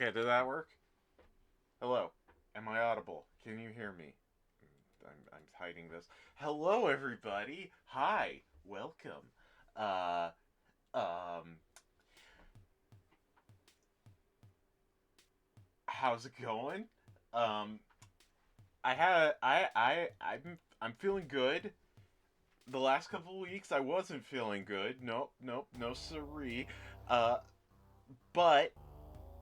Okay, did that work? Hello. Am I audible? Can you hear me? I'm hiding this. Hello, everybody. Hi. Welcome. Uh, um, how's it going? Um, I'm feeling good. The last couple of weeks I wasn't feeling good. Nope, no siree. Uh, but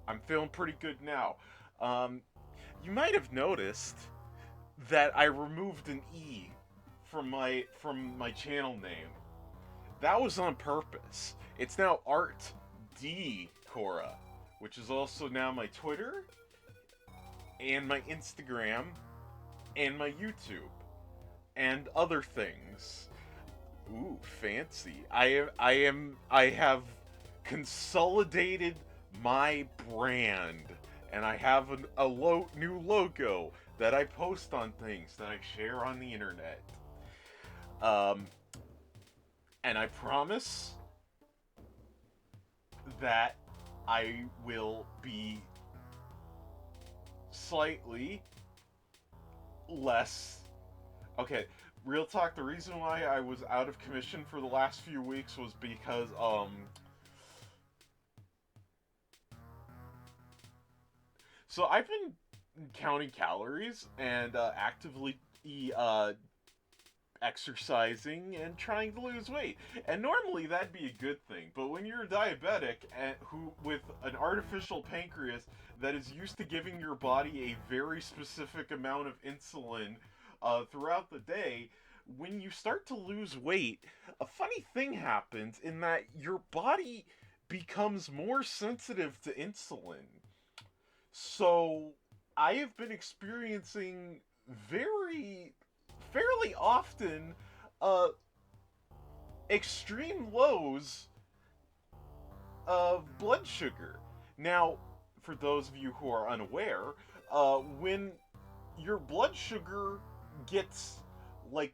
I'm feeling pretty good now. Um, you might have noticed that I removed an E from my channel name. That was on purpose. It's now Art D Cora, which is also now my Twitter and my Instagram and my YouTube and other things. Ooh, fancy. I have consolidated my brand and I have new logo that I post on things that I share on the internet. Um, and I promise that I will be slightly less. Okay, real talk, the reason why I was out of commission for the last few weeks was because, so I've been counting calories and actively exercising and trying to lose weight. And normally that'd be a good thing, but when you're a diabetic and who with an artificial pancreas that is used to giving your body a very specific amount of insulin throughout the day, when you start to lose weight, a funny thing happens in that your body becomes more sensitive to insulin. So I have been experiencing very fairly often uh extreme lows of blood sugar. Now, for those of you who are unaware, when your blood sugar gets like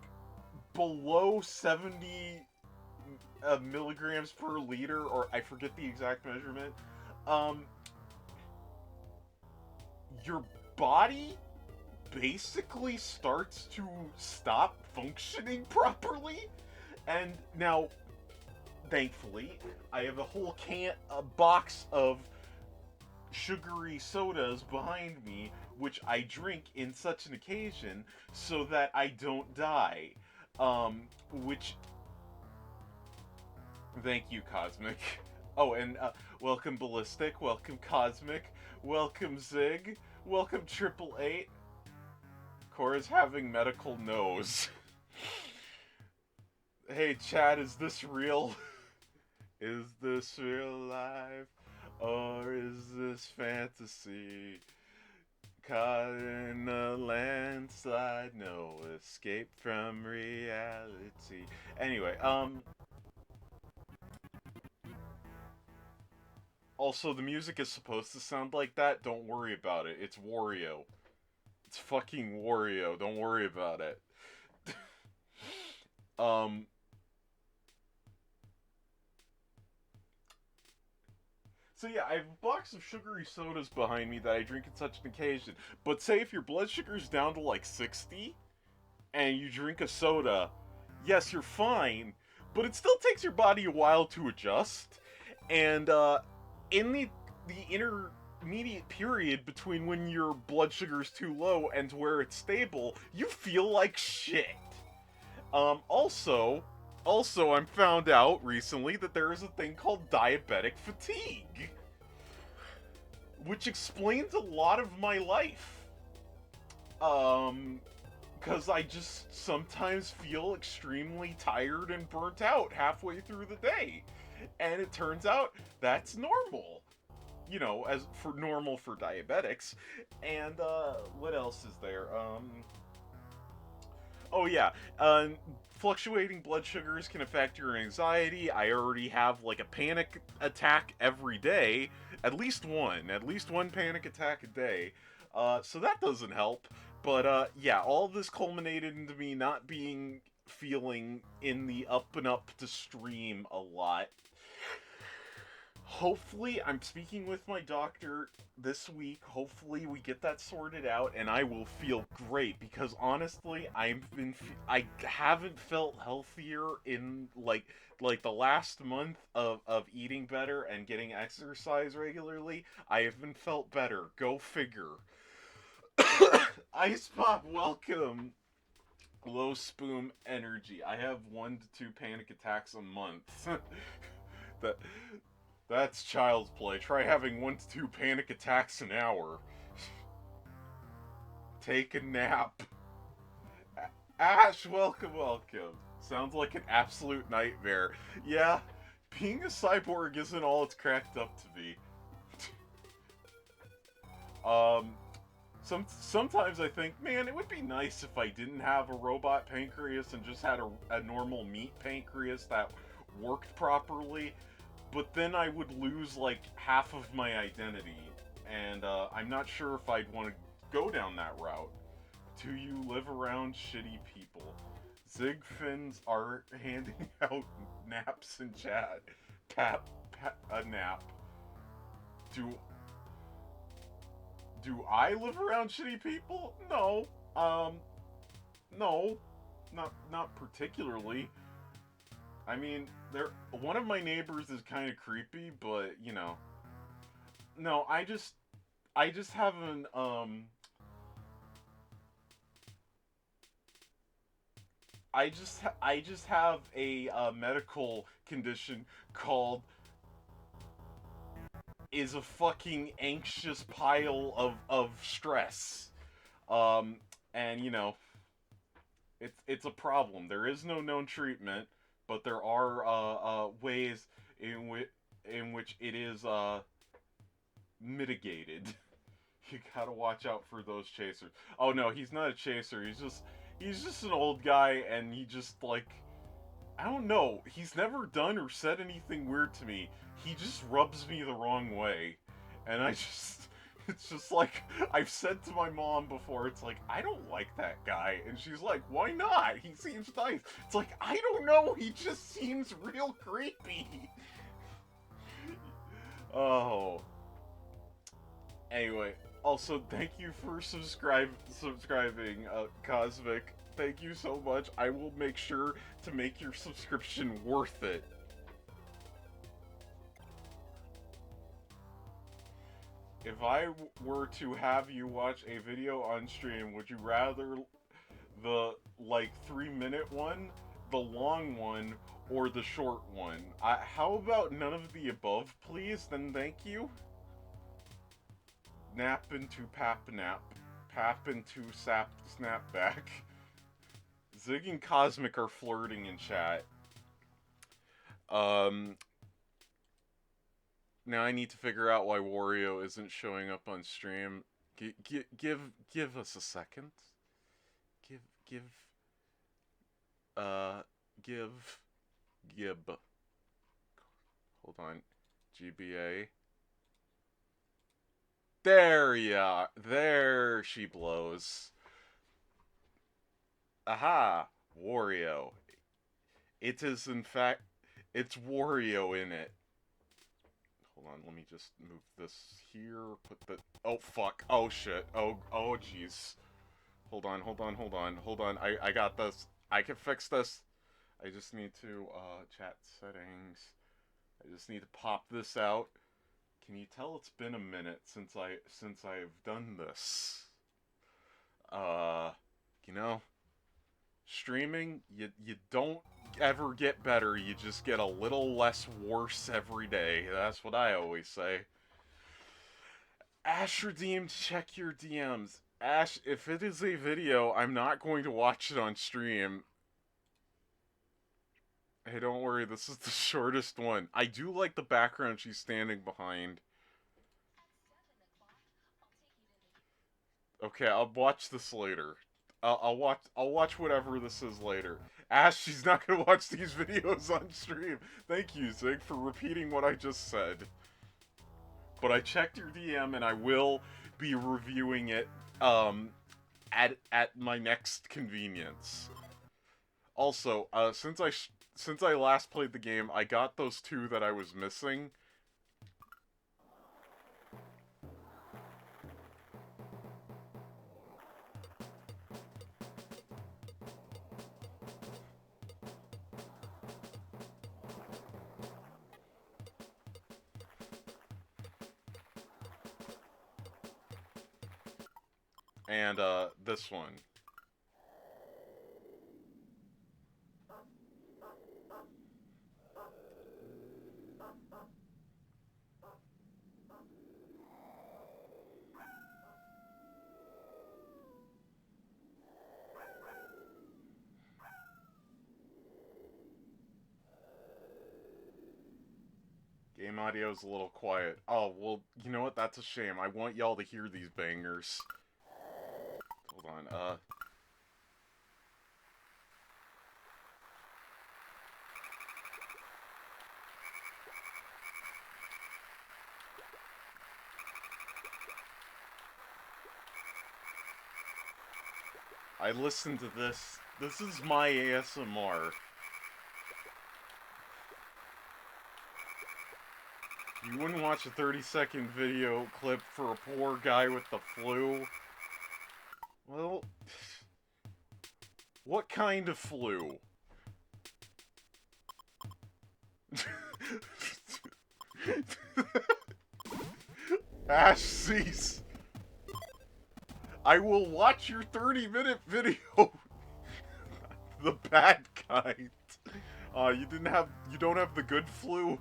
below 70 milligrams per liter, or I forget the exact measurement, um, your body basically starts to stop functioning properly. And now, thankfully, I have a box of sugary sodas behind me, which I drink in such an occasion so that I don't die. Which, thank you, Cosmic. Oh, and welcome Ballistic, welcome Cosmic, welcome Zig, welcome Triple Eight. Cora's having medical nose. Hey, Chad, is this real? Is this real life? Or is this fantasy? Caught in a landslide, no escape from reality. Anyway, also the music is supposed to sound like that. Don't worry about it. It's Wario. It's fucking Wario. Don't worry about it. um, So yeah, I have a box of sugary sodas behind me that I drink on such an occasion. But say if your blood sugar's down to like 60 and you drink a soda, yes, you're fine, but it still takes your body a while to adjust. And in the intermediate period between when your blood sugar is too low and to where it's stable, you feel like shit. Also, I'm found out recently that there is a thing called diabetic fatigue, which explains a lot of my life. Because I just sometimes feel extremely tired and burnt out halfway through the day. And it turns out that's normal. You know, as for normal for diabetics. And what else is there? Oh yeah, fluctuating blood sugars can affect your anxiety. I already have like a panic attack every day, at least one panic attack a day. So that doesn't help. But yeah, all of this culminated into me not being feeling in the up and up to stream a lot. hopefully, I'm speaking with my doctor this week. Hopefully, we get that sorted out, and I will feel great. Because honestly, I haven't felt healthier in like the last month of eating better and getting exercise regularly. I haven't felt better. Go figure. Ice Pop, welcome. Low spoon energy. I have 1 to 2 panic attacks a month. that that's child's play. Try having 1 to 2 panic attacks an hour. Take a nap. Ash, welcome, welcome. Sounds like an absolute nightmare. Yeah, being a cyborg isn't all it's cracked up to be. Um, sometimes I think, man, it would be nice if I didn't have a robot pancreas and just had a normal meat pancreas that worked properly. But then I would lose like half of my identity, and I'm not sure if I'd want to go down that route. Do you live around shitty people? Zigfins are handing out naps in chat. A nap. Do do I live around shitty people? No. No, not particularly. I mean, there. One of my neighbors is kind of creepy, but you know, no. I just have an I just have a medical condition called is a fucking anxious pile of stress. Um, and you know, it's a problem. There is no known treatment, but there are ways in which it is mitigated. You gotta watch out for those chasers. Oh no, he's not a chaser. He's just an old guy, and he just like I don't know. He's never done or said anything weird to me. He just rubs me the wrong way, and I just it's just like I've said to my mom before. It's like I don't like that guy, and she's like, "Why not? He seems nice." It's like I don't know. He just seems real creepy. Oh. Anyway, also thank you for subscribing, Cosmic. Thank you so much. I will make sure to make your subscription worth it. If I were to have you watch a video on stream, would you rather the like 3 minute one, the long one, or the short one? How about none of the above, please? Then thank you. Nap into pap nap. Pap into snapback. Zig and Cosmic are flirting in chat. Um, Now I need to figure out why Wario isn't showing up on stream. Give us a second. Give give uh give Gib. Hold on. GBA. There ya. There she blows. Aha! Wario. It is in fact it's Wario in it. Hold on, let me just move this here. Put the oh fuck. Oh shit. Oh jeez. Hold on. I got this. I can fix this. I just need to chat settings. I just need to pop this out. Can you tell it's been a minute since I've done this? You know, streaming, you don't ever get better, you just get a little less worse every day. That's what I always say. Ash redeemed, check your DMs. Ash, if it is a video, I'm not going to watch it on stream. Hey, don't worry, this is the shortest one. I do like the background she's standing behind. Okay, I'll watch this later. I'll watch whatever this is later. Ash, she's not gonna watch these videos on stream. Thank you, Zig, for repeating what I just said. But I checked your DM and I will be reviewing it at my next convenience. Also, since I last played the game, I got those two that I was missing. And, this one. Game audio is a little quiet. Oh, well, you know what? That's a shame. I want y'all to hear these bangers. Hold on, I listened to this. This is my ASMR. You wouldn't watch a 30-second video clip for a poor guy with the flu? Well, what kind of flu? Ash, cease. I will watch your 30-minute video. The bad kind. You don't have the good flu?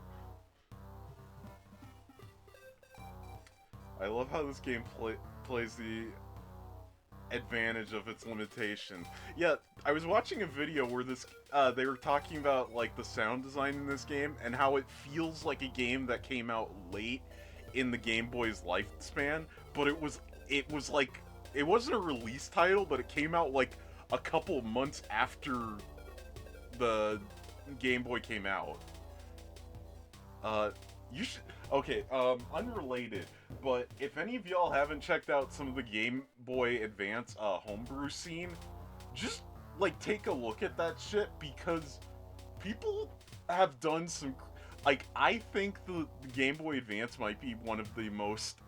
I love how this game plays the advantage of its limitation. Yeah, I was watching a video where they were talking about, like, the sound design in this game, and how it feels like a game that came out late in the Game Boy's lifespan, but it was like, it wasn't a release title, but it came out, like, a couple months after the Game Boy came out. You should... Okay, unrelated, but if any of y'all haven't checked out some of the Game Boy Advance, homebrew scene, just, like, take a look at that shit, because people have done some... Like, I think the Game Boy Advance might be one of the most,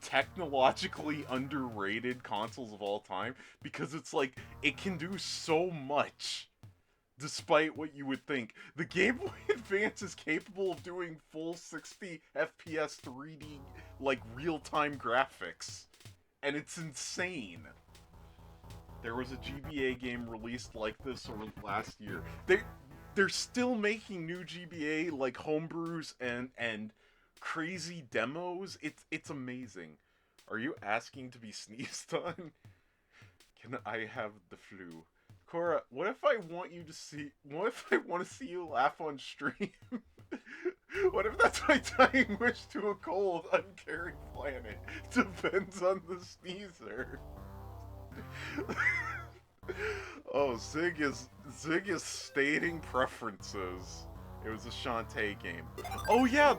technologically underrated consoles of all time, because it's like, it can do so much. Despite what you would think. The Game Boy Advance is capable of doing full 60 FPS 3D, like, real-time graphics. And it's insane. There was a GBA game released like this last year. They're still making new GBA, like, homebrews and crazy demos. It's amazing. Are you asking to be sneezed on? Can I have the flu? Cora, what if I want to see you laugh on stream? What if that's my dying wish to a cold, uncaring planet? Depends on the sneezer. Oh, Zig is stating preferences. It was a Shantae game. Oh yeah,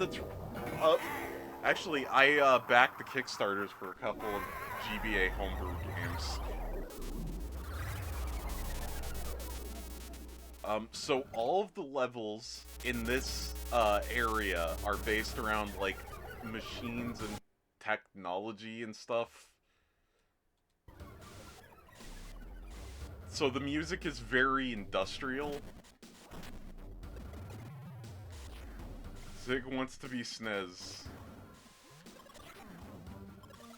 actually, I backed the Kickstarters for a couple of GBA homebrew games. So all of the levels in this area are based around, like, machines and technology and stuff. So the music is very industrial. Zig wants to be SNES.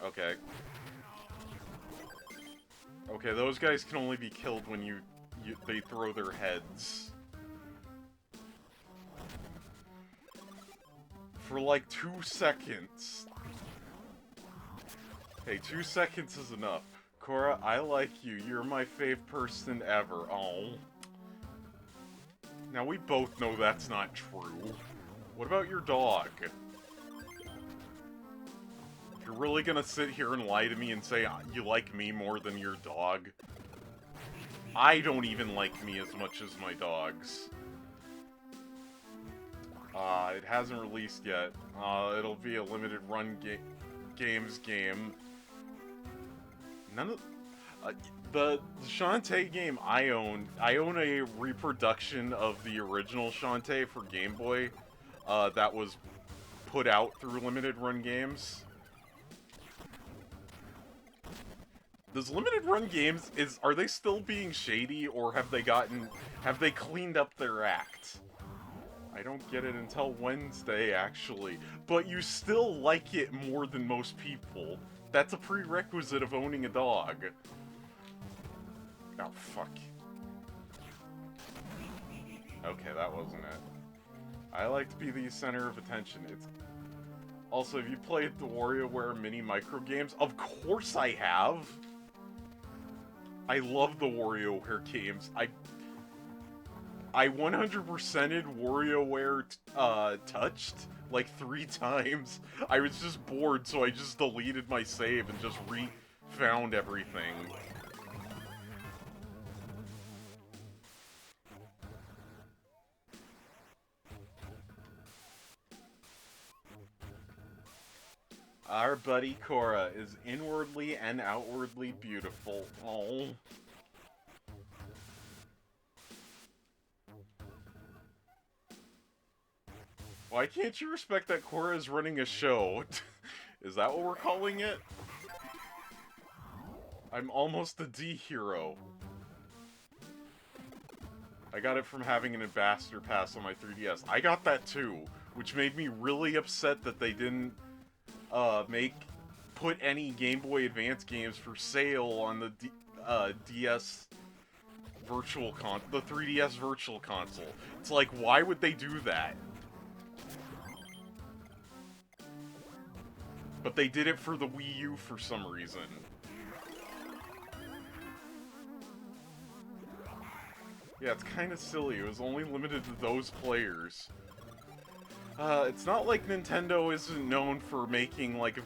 Okay. Okay, those guys can only be killed when they throw their heads. For like 2 seconds. Hey, 2 seconds is enough. Cora, I like you. You're my fave person ever. Oh. Now we both know that's not true. What about your dog? You're really gonna sit here and lie to me and say you like me more than your dog? I don't even like me as much as my dogs. It hasn't released yet. It'll be a limited run games game. None of... the Shantae game I own a reproduction of the original Shantae for Game Boy, that was put out through limited run games. Those limited run games, are they still being shady, or have they cleaned up their act? I don't get it until Wednesday, actually. But you still like it more than most people. That's a prerequisite of owning a dog. Oh, fuck. Okay, that wasn't it. I like to be the center of attention. It's also, have you played the WarioWare mini micro games? Of course I have. I love the WarioWare games. I 100%ed WarioWare Touched like 3 times. I was just bored, so I just deleted my save and just found everything. Our buddy Cora is inwardly and outwardly beautiful. Oh. Why can't you respect that Cora is running a show? Is that what we're calling it? I'm almost a D hero. I got it from having an ambassador pass on my 3DS. I got that too, which made me really upset that they didn't put any Game Boy Advance games for sale on the DS the 3DS Virtual Console. It's like, why would they do that? But they did it for the Wii U for some reason. Yeah, it's kind of silly. It was only limited to those players. It's not like Nintendo isn't known for making, like,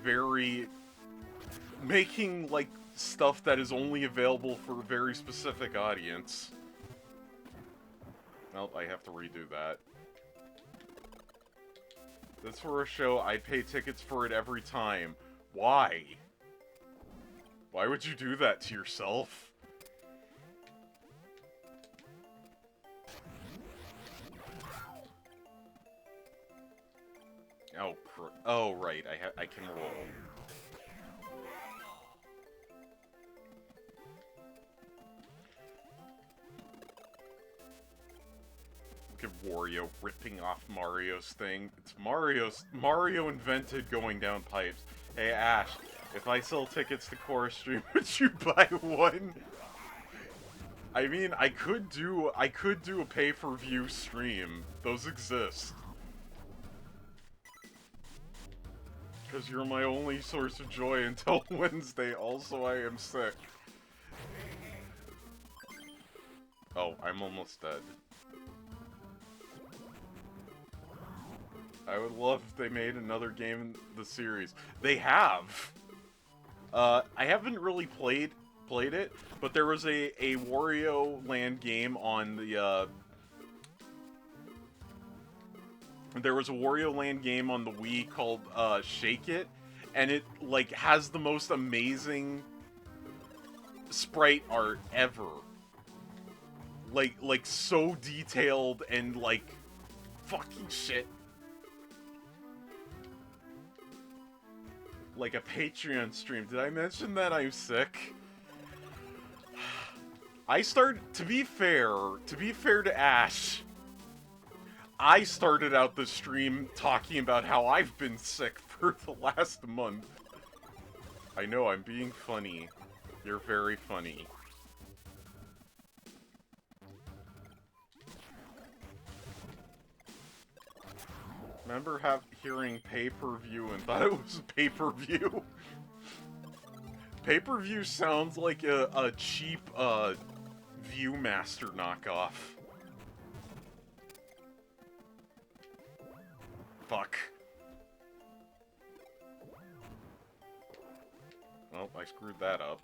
stuff that is only available for a very specific audience. Nope, I have to redo that. This for a show, I'd pay tickets for it every time. Why? Why would you do that to yourself? Oh, right, I can roll. Look at Wario ripping off Mario's thing. It's Mario invented going down pipes. Hey Ash, if I sell tickets to Chorus Stream, would you buy one? I mean, I could do a pay-per-view stream. Those exist. Because you're my only source of joy until Wednesday. Also, I am sick. Oh, I'm almost dead. I would love if they made another game in the series. They have! I haven't really played it, but there was a Wario Land game on the, there was a Wario Land game on the Wii called, Shake It, and it, like, has the most amazing sprite art ever. Like, so detailed and, like, fucking shit. Like a Patreon stream. Did I mention that I'm sick? To be fair to Ash, I started out the stream talking about how I've been sick for the last month. I know, I'm being funny. You're very funny. Remember hearing pay-per-view and thought it was pay-per-view? Pay-per-view sounds like a cheap, Viewmaster knockoff. Fuck. Well, I screwed that up.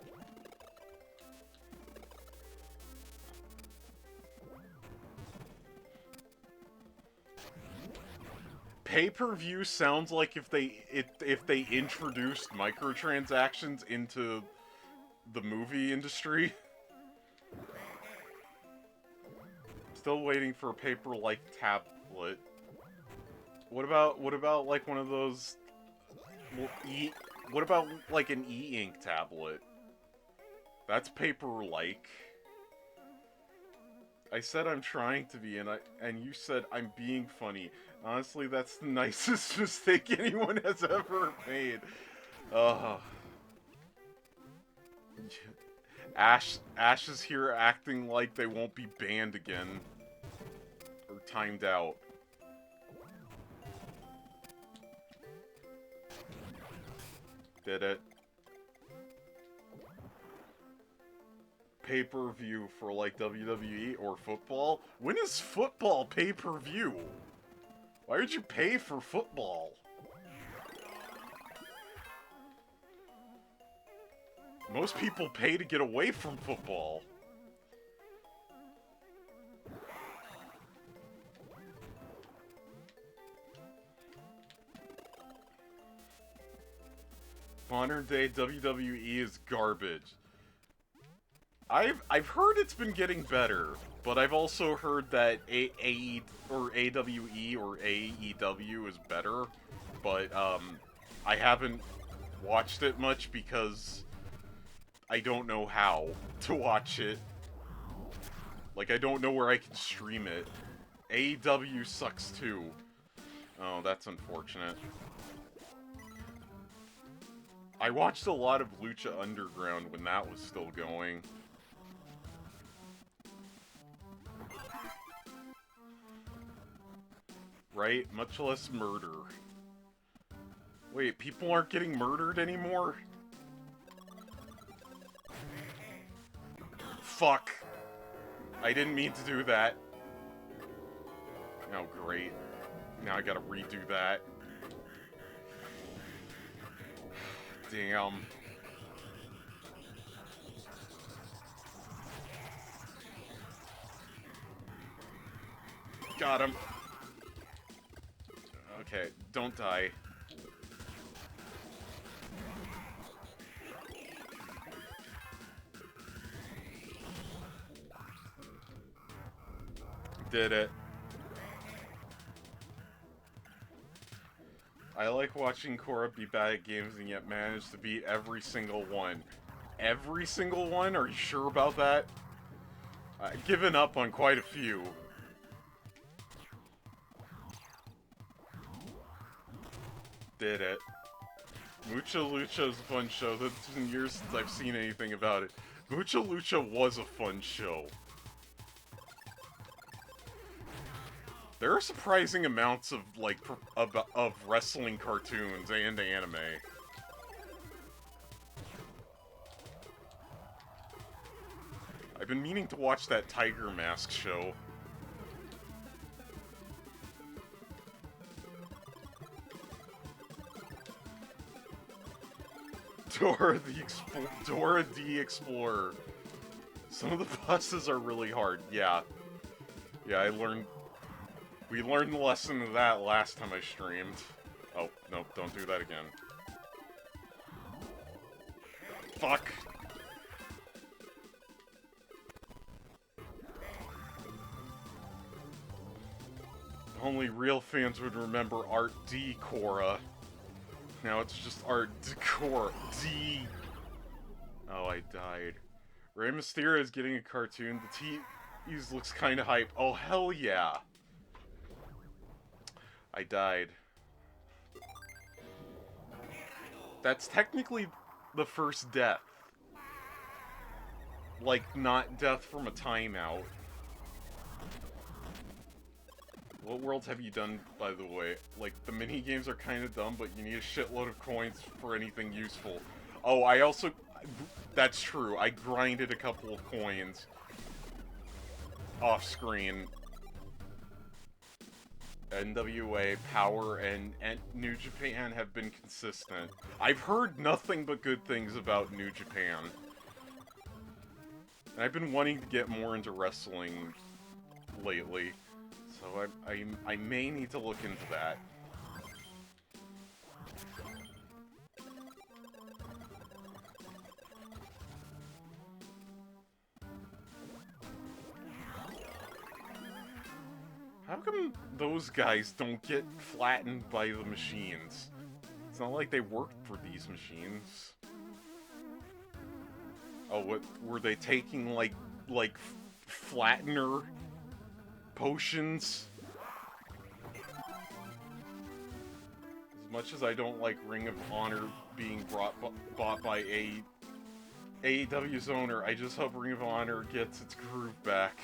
Pay-per-view sounds like if they introduced microtransactions into the movie industry. Still waiting for a paper-like tablet. What about like one of those? What about like an e-ink tablet? That's paper-like. I said I'm trying to be, and you said I'm being funny. Honestly, that's the nicest mistake anyone has ever made. Ugh. Ash is here acting like they won't be banned again. Or timed out. Did it. Pay-per-view for like WWE or football? When is football pay-per-view? Why would you pay for football? Most people pay to get away from football. Modern day WWE is garbage. I've heard it's been getting better, but I've also heard that AWE or AEW is better. But I haven't watched it much because I don't know how to watch it. Like, I don't know where I can stream it. AEW sucks too. Oh, that's unfortunate. I watched a lot of Lucha Underground when that was still going. Right? Much less murder. Wait, people aren't getting murdered anymore? Fuck. I didn't mean to do that. Oh, great. Now I gotta redo that. Damn. Got him. Okay, don't die. Did it. I like watching Cora be bad at games and yet manage to beat every single one. Every single one? Are you sure about that? I've given up on quite a few. Did it. Mucha Lucha is a fun show. It's been years since I've seen anything about it. Mucha Lucha was a fun show. There are surprising amounts of, like, of wrestling cartoons and anime. I've been meaning to watch that Tiger Mask show. Dora the Explorer. Some of the bosses are really hard. Yeah. Yeah, we learned the lesson of that last time I streamed. Oh, nope, don't do that again. Fuck. Only real fans would remember Art D. Cora. Now it's just Art Decor D. Oh, I died. Rey Mysterio is getting a cartoon. The tease looks kind of hype. Oh, hell yeah. I died. That's technically the first death. Like, not death from a timeout. What worlds have you done, by the way? Like, the mini-games are kind of dumb, but you need a shitload of coins for anything useful. Oh, I also... That's true. I grinded a couple of coins off-screen. NWA, Power, and New Japan have been consistent. I've heard nothing but good things about New Japan. And I've been wanting to get more into wrestling lately. So I may need to look into that. How come those guys don't get flattened by the machines? It's not like they worked for these machines. Oh, what were they taking, like flattener potions? As much as I don't like Ring of Honor being bought by AEW's owner, I just hope Ring of Honor gets its groove back.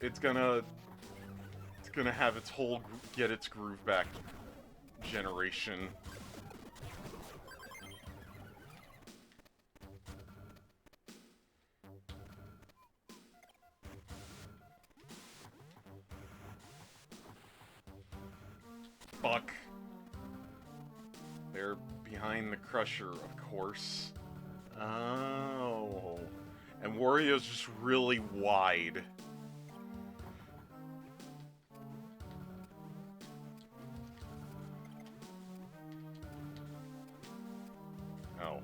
It's gonna have its whole get its groove back generation. Fuck. They're behind the Crusher, of course. Oh. And Wario's just really wide. Oh.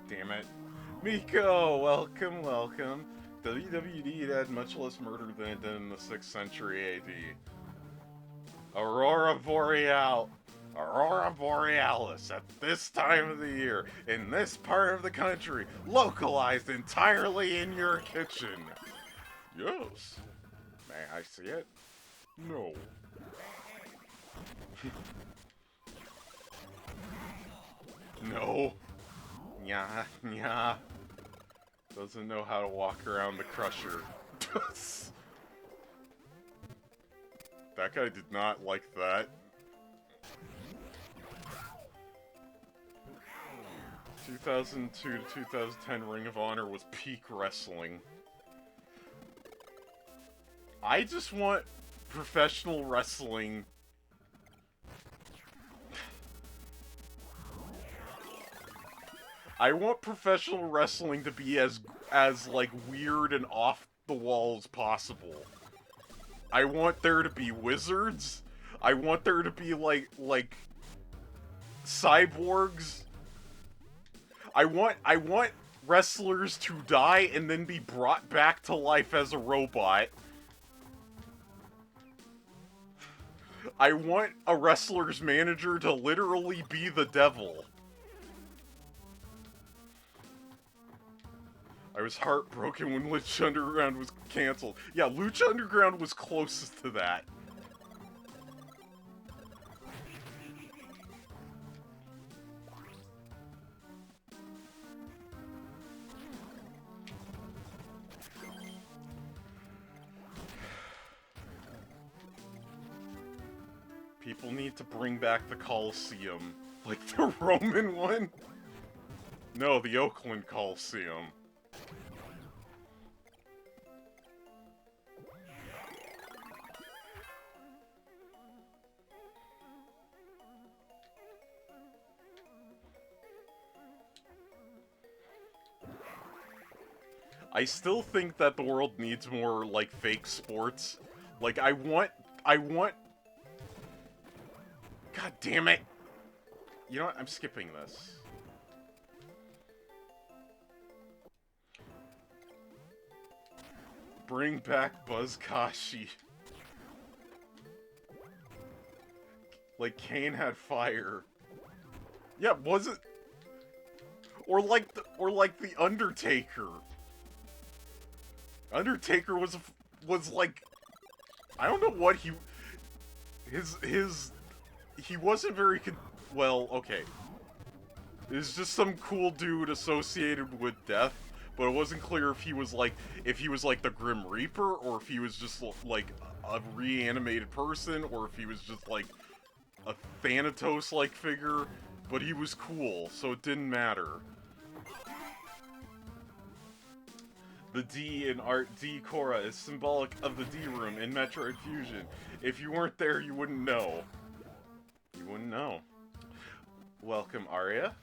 Damn it. Miko! Welcome, welcome. WWD had much less murder than it did in the 6th century AD. Aurora Borealis at this time of the year, in this part of the country, localized entirely in your kitchen. Yes. May I see it? No. No. Yeah. Doesn't know how to walk around the Crusher. That guy did not like that. 2002 to 2010 Ring of Honor was peak wrestling. I just want professional wrestling. I want professional wrestling to be as like weird and off the wall as possible. I want there to be wizards. I want there to be like cyborgs. I want wrestlers to die and then be brought back to life as a robot. I want a wrestler's manager to literally be the devil. I was heartbroken when Lucha Underground was canceled. Yeah, Lucha Underground was closest to that. People need to bring back the Coliseum. Like the Roman one? No, the Oakland Coliseum. I still think that the world needs more, like, fake sports. Like, I want... God damn it! You know what? I'm skipping this. Bring back Buzz Kashi. Like, Kane had fire. Yeah, was it? Or like the Undertaker. Undertaker was like, I don't know what he wasn't very well, okay. He's just some cool dude associated with death, but it wasn't clear if he was like the Grim Reaper, or if he was just like a reanimated person, or if he was just like a Thanatos-like figure, but he was cool, so it didn't matter. The D in Art D Korra is symbolic of the D room in Metroid Fusion. If you weren't there, you wouldn't know. You wouldn't know. Welcome, Arya.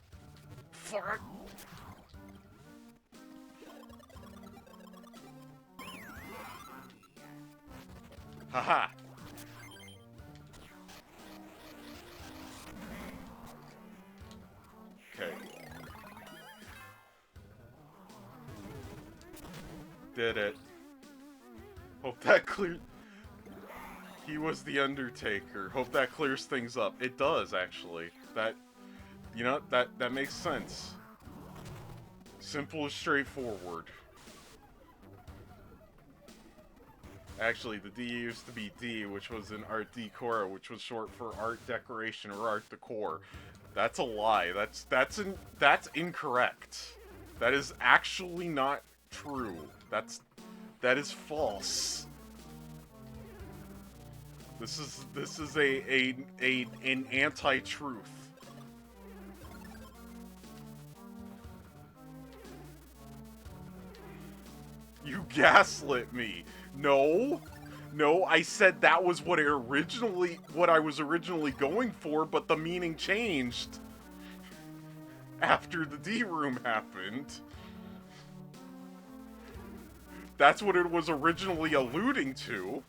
Fuck. Haha. Okay. Did it. Hope that cleared. He was the Undertaker. Hope that clears things up. It does, actually. That, you know, that makes sense. Simple and straightforward. Actually, the D used to be D, which was in Art Decor, which was short for Art Decoration or Art Decor. That's a lie. That's incorrect. That is actually not true. That is false. This is an anti-truth. You gaslit me. No. No, I said that was what I was originally going for, but the meaning changed after the D room happened. That's what it was originally alluding to.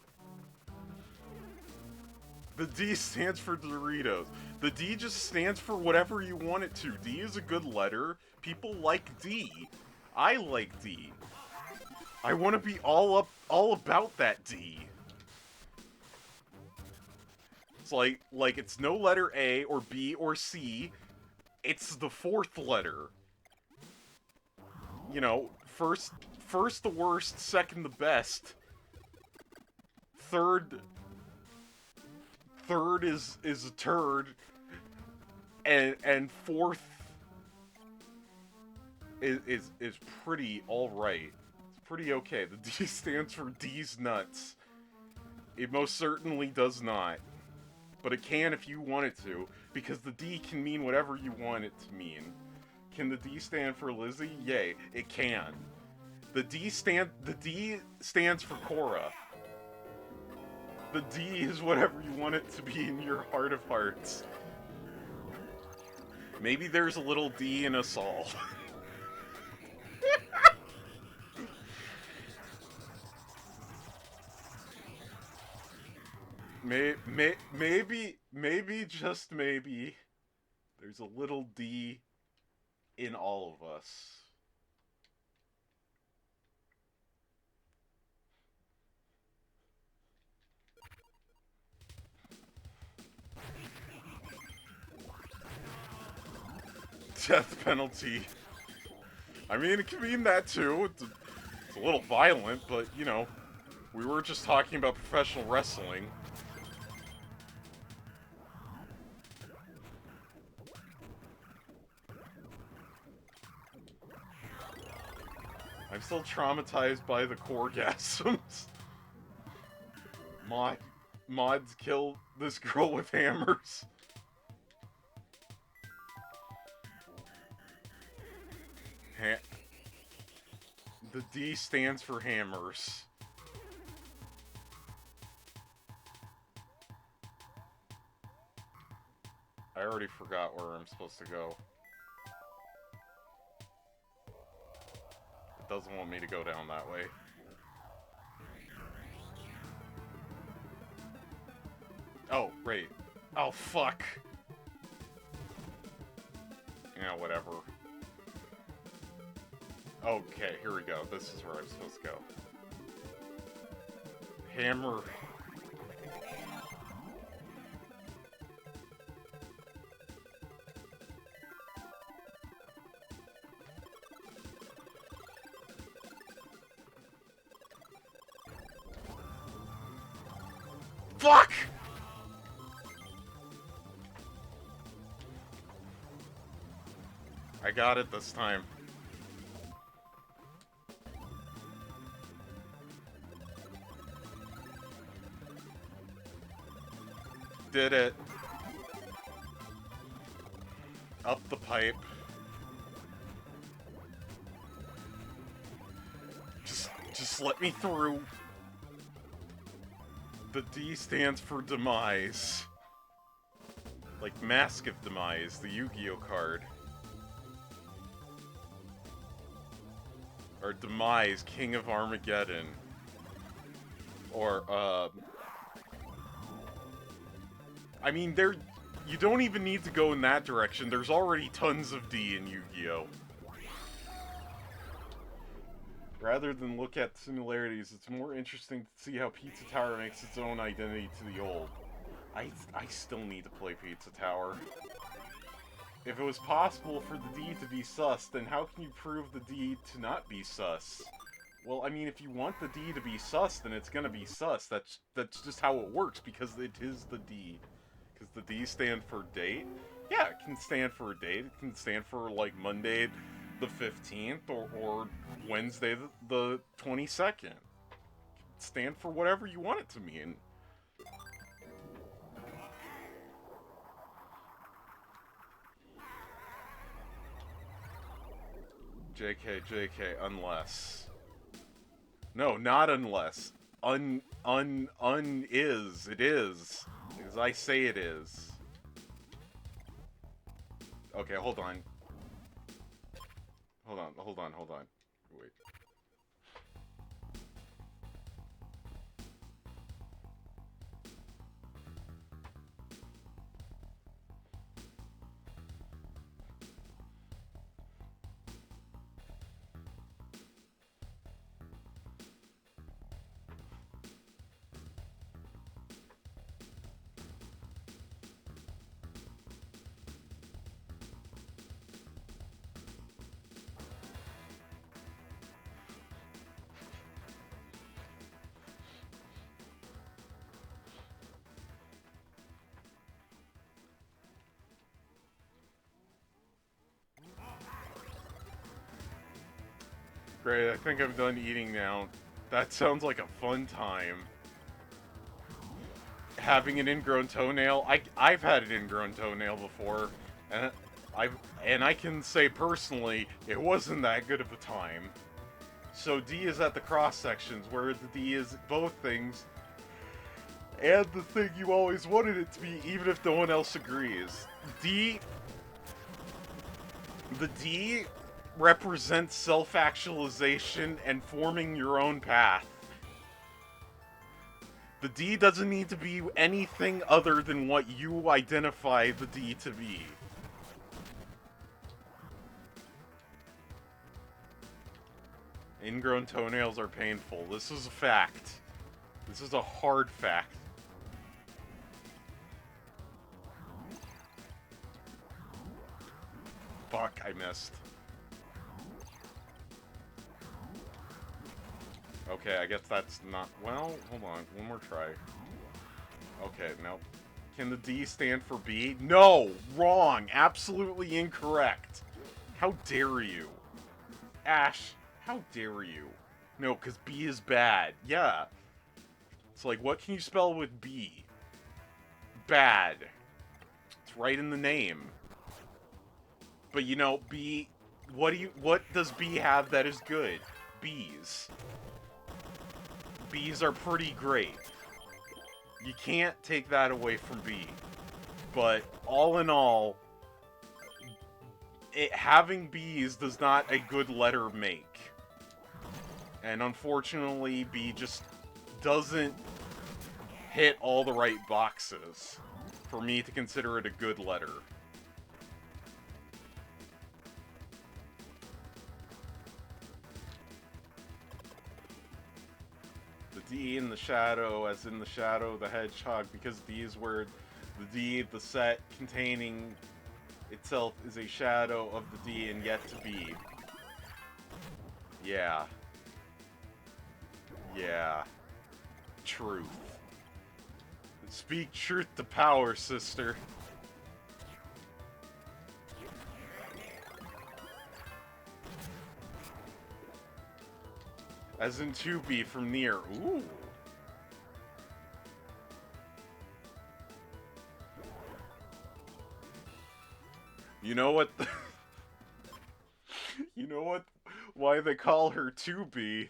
The D stands for Doritos. The D just stands for whatever you want it to. D is a good letter. People like D. I like D. I want to be all about that D. It's like it's no letter A or B or C. It's the fourth letter. You know, first the worst, second the best. Third is a turd, and fourth is pretty alright. It's pretty okay. The D stands for D's nuts. It most certainly does not. But it can if you want it to, because the D can mean whatever you want it to mean. Can the D stand for Lizzie? Yay, it can. The D stands for Cora. The D is whatever you want it to be in your heart of hearts. Maybe there's a little D in us all. Maybe, just maybe, there's a little D in all of us. Death penalty. I mean, it can mean that too. It's a little violent, but, you know, we were just talking about professional wrestling. I'm still traumatized by the orgasms. Mods kill this girl with hammers. The D stands for hammers. I already forgot where I'm supposed to go. It doesn't want me to go down that way. Oh, right. Oh, fuck. Yeah, whatever. Okay, here we go. This is where I'm supposed to go. Hammer. Fuck! I got it this time. Did it. Up the pipe. Just let me through. The D stands for Demise. Like Mask of Demise, the Yu-Gi-Oh card. Or Demise, King of Armageddon. Or, I mean, you don't even need to go in that direction. There's already tons of D in Yu-Gi-Oh! Rather than look at similarities, it's more interesting to see how Pizza Tower makes its own identity to the old. I still need to play Pizza Tower. If it was possible for the D to be sus, then how can you prove the D to not be sus? Well, I mean, if you want the D to be sus, then it's gonna be sus. That's just how it works, because it is the D. Because the D stand for date. Yeah, it can stand for a date. It can stand for, like, Monday the 15th or Wednesday the 22nd. It can stand for whatever you want it to mean. JK, JK, unless. No, not unless. Is. It is. As I say it is. Okay, hold on. Hold on. Wait. Great, I think I'm done eating now. That sounds like a fun time. Having an ingrown toenail, I've had an ingrown toenail before, and I can say personally, it wasn't that good of a time. So D is at the cross sections, where the D is both things, and the thing you always wanted it to be, even if no one else agrees. The D represents self-actualization and forming your own path. The D doesn't need to be anything other than what you identify the D to be. Ingrown toenails are painful. This is a fact. This is a hard fact. Fuck, I missed. Okay, I guess that's not... Well, hold on. One more try. Okay, no. Can the D stand for B? No! Wrong! Absolutely incorrect! How dare you? Ash, how dare you? No, because B is bad. Yeah. It's like, what can you spell with B? Bad. It's right in the name. But you know, B... What does B have that is good? Bees. Bees are pretty great. You can't take that away from B. But all in all, having B's does not a good letter make. And unfortunately, B just doesn't hit all the right boxes for me to consider it a good letter. D in the shadow, as in the shadow, the hedgehog, because D is where the D, the set containing itself, is a shadow of the D and yet to be. Yeah. Yeah. Truth. Speak truth to power, sister. As in to be from near. Ooh. You know what? You know what? Why they call her to be?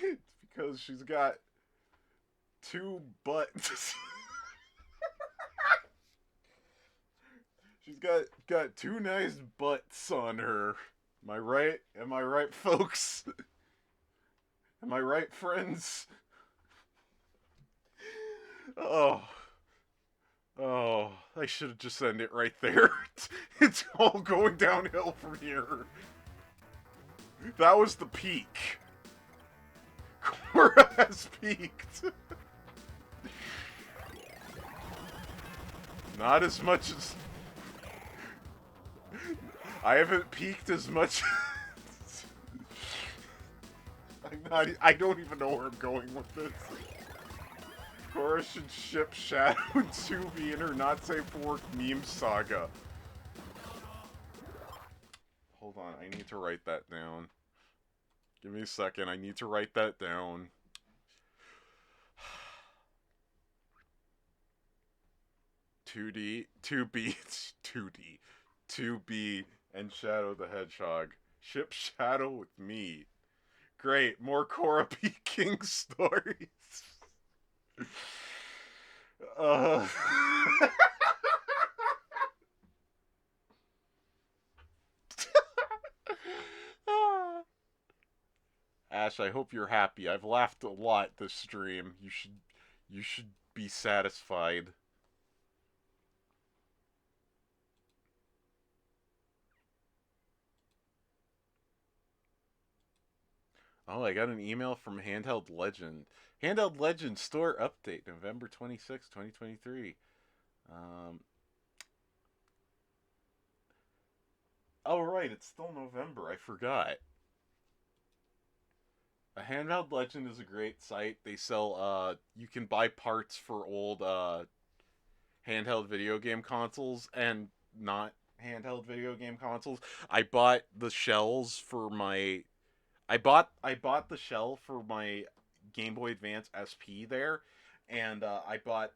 It's because she's got two butts. She's got two nice butts on her. Am I right? Am I right, folks? Am I right, friends? Oh. Oh, I should have just ended it right there. It's all going downhill from here. That was the peak. Cora has peaked. Not as much as... I haven't peaked as much... I don't even know where I'm going with this. Cora should ship Shadow and 2B in her not safe for work meme saga. Hold on, I need to write that down. Give me a second, I need to write that down. Two B, 2B, and Shadow the Hedgehog. Ship Shadow with me. Great, more Cora P. King stories. Uh... Ash, I hope you're happy. I've laughed a lot this stream. You should be satisfied. Oh, I got an email from Handheld Legend. Handheld Legend store update, November 26, 2023. Um, oh, right, it's still November. I forgot. A Handheld Legend is a great site. They sell, you can buy parts for old, handheld video game consoles and not handheld video game consoles. I bought the shells for my I bought the shell for my Game Boy Advance SP there, and I bought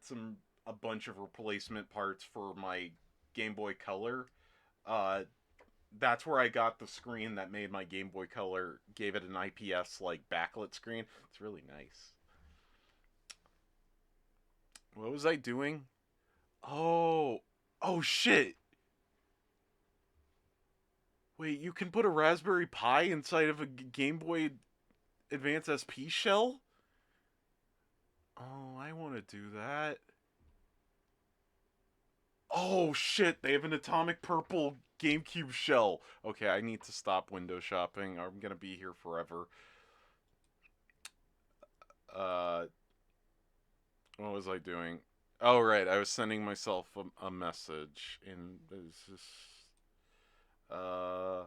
a bunch of replacement parts for my Game Boy Color. Uh, that's where I got the screen that made my Game Boy Color, gave it an IPS like backlit screen. It's really nice. What was I doing? Oh, oh shit! Wait, you can put a Raspberry Pi inside of a Game Boy Advance SP shell? Oh, I want to do that. Oh shit, they have an atomic purple GameCube shell. Okay, I need to stop window shopping. I'm gonna be here forever. Uh, what was I doing? Oh right, I was sending myself a message in this. Uh,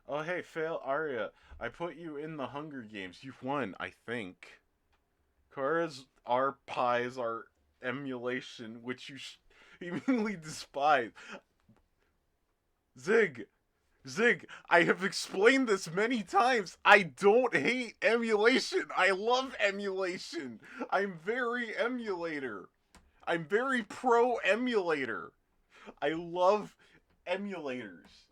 oh hey, fail Arya. I put you in the Hunger Games. You've won, I think. Cora's our pies are emulation, which you seemingly despise. Zig, Zig, I have explained this many times. I don't hate emulation. I love emulation. I'm very emulator. I'm very pro emulator. I love emulators.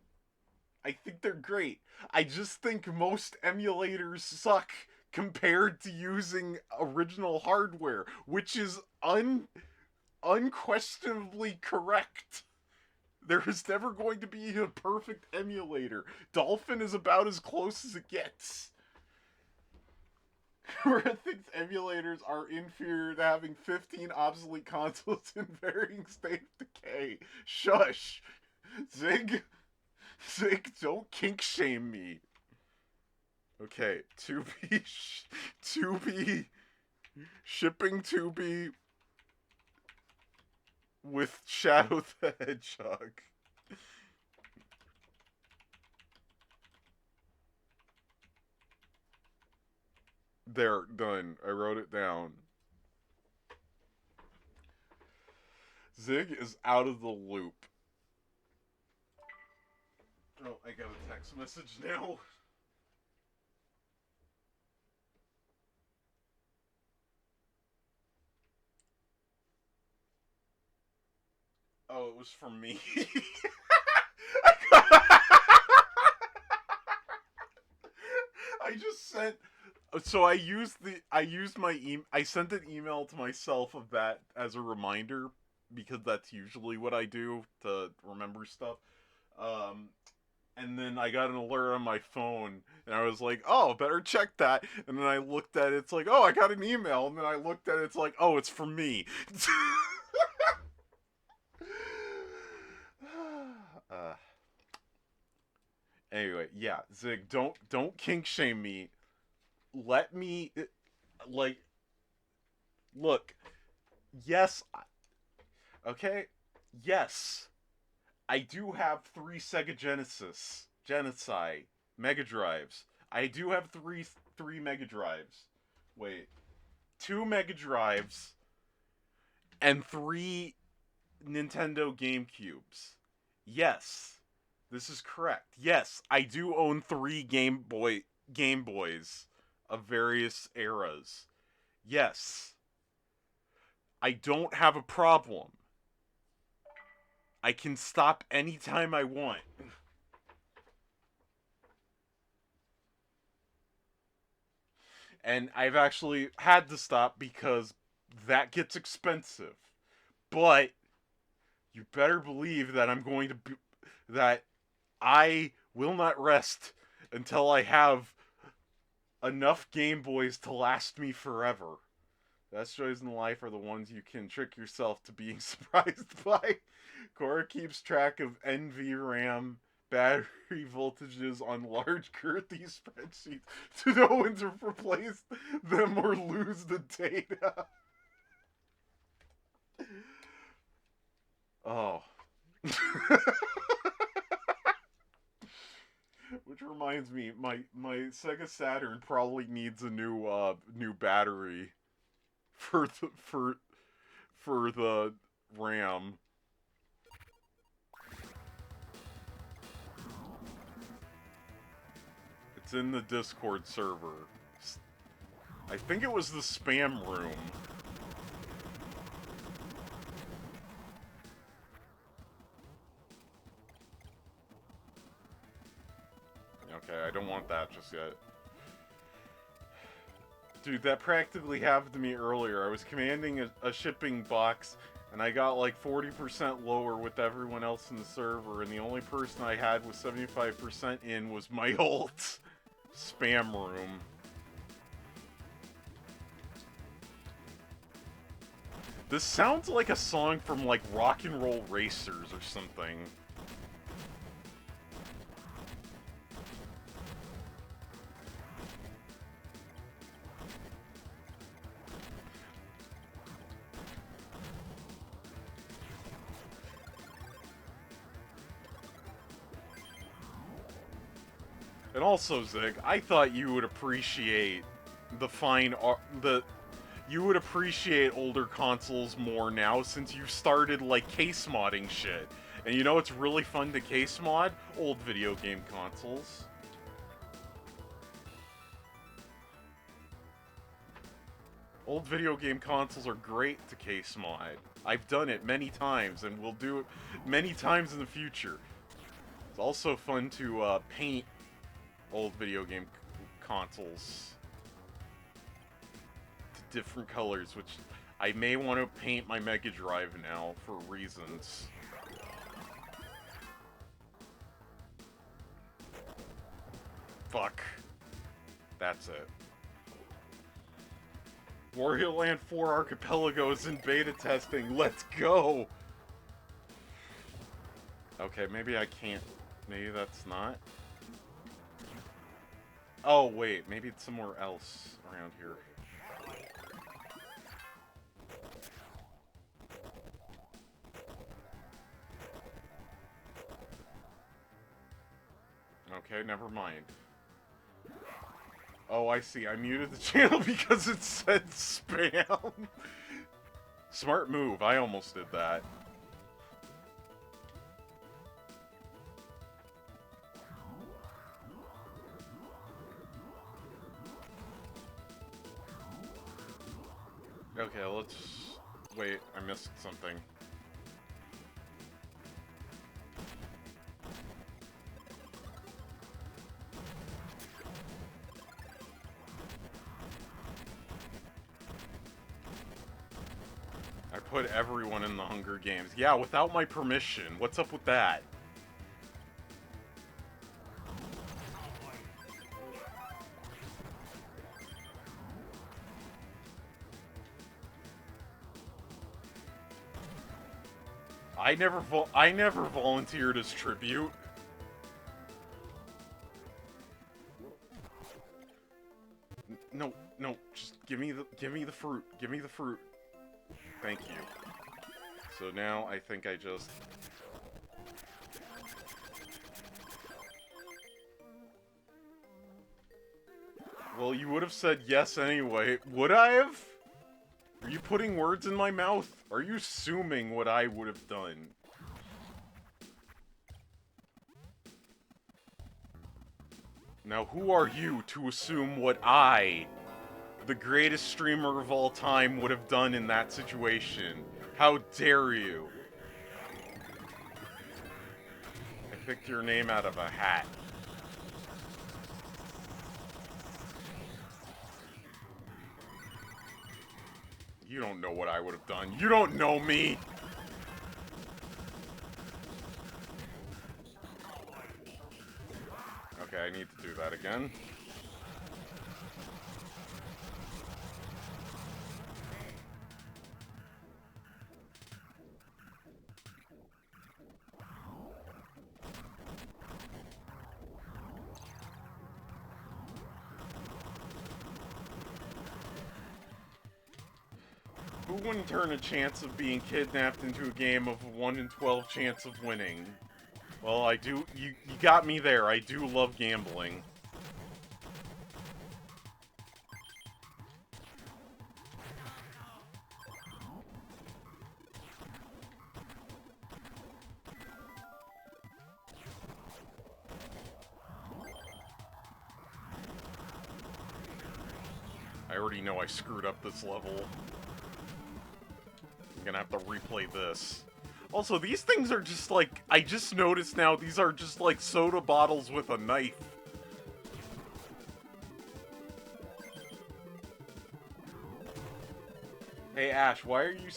I think they're great. I just think most emulators suck compared to using original hardware, which is unquestionably correct. There is never going to be a perfect emulator. Dolphin is about as close as it gets. Where thinks emulators are inferior to having 15 obsolete consoles in varying state of decay. Shush. Zig, don't kink shame me. Okay, 2B shipping 2B with Shadow the Hedgehog. There, done. I wrote it down. Zig is out of the loop. Oh, I got a text message now. Oh, it was from me. I just sent. So I sent an email to myself of that as a reminder because that's usually what I do to remember stuff. Um, and then I got an alert on my phone, and I was like, "Oh, better check that." And then I looked at it, it's like, "Oh, I got an email." And then I looked at it, it's like, "Oh, it's from me." uh, anyway, yeah, Zig, don't kink shame me. Let me like look. Yes, okay. Yes, I do have 3 Sega Genesis, Mega Drives. I do have 3 3 Mega Drives. Wait. 2 Mega Drives and 3 Nintendo GameCubes. Yes. This is correct. Yes, I do own 3 Game Boys of various eras. Yes. I don't have a problem. I can stop anytime I want. And I've actually had to stop because that gets expensive. But you better believe that that I will not rest until I have enough Game Boys to last me forever. Best joys in life are the ones you can trick yourself to being surprised by. Cora keeps track of NVRAM battery voltages on large girthy spreadsheets to know when to replace them or lose the data. Oh. Which reminds me, my Sega Saturn probably needs a new battery for the RAM. It's in the Discord server. I think it was the spam room. Okay, I don't want that just yet. Dude, that practically happened to me earlier. I was commanding a shipping box, and I got like 40% lower with everyone else in the server, and the only person I had with 75% in was my ult. Spam room. This sounds like a song from like Rock and Roll Racers or something. And also, Zig, I thought you would appreciate the fine art, you would appreciate older consoles more now since you started, like, case modding shit. And you know it's really fun to case mod? Old video game consoles. Old video game consoles are great to case mod. I've done it many times, and will do it many times in the future. It's also fun to paint old video game consoles to different colors, which I may want to paint my Mega Drive now for reasons. Fuck. That's it. Wario Land 4 Archipelago is in beta testing. Let's go! Okay, maybe I can't. Maybe that's not. Oh, wait. Maybe it's somewhere else around here. Okay, never mind. Oh, I see. I muted the channel because it said spam. Smart move. I almost did that. Okay, let's... Wait, I missed something. I put everyone in the Hunger Games. Yeah, without my permission. What's up with that? I never volunteered as tribute. No, just give me the fruit. Give me the fruit. Thank you. So now I think I just... Well, you would have said yes anyway. Would I have? Are you putting words in my mouth? Are you assuming what I would have done? Now, who are you to assume what I, the greatest streamer of all time, would have done in that situation? How dare you? I picked your name out of a hat. You don't know what I would have done. You don't know me! Okay, I need to do that again. Who wouldn't turn a chance of being kidnapped into a game of a 1 in 12 chance of winning? Well, I do. You got me there. I do love gambling. I already know I screwed up this level. I'm gonna have to replay this. Also, these things are just like, I just noticed now, these are just like soda bottles with a knife. Hey Ash, why are you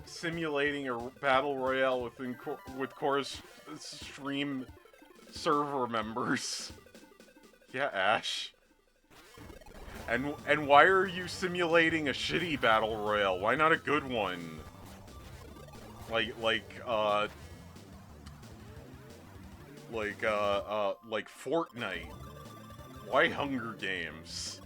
simulating a battle royale with chorus stream server members? Yeah, Ash. And why are you simulating a shitty battle royale? Why not a good one? Like Fortnite. Why Hunger Games?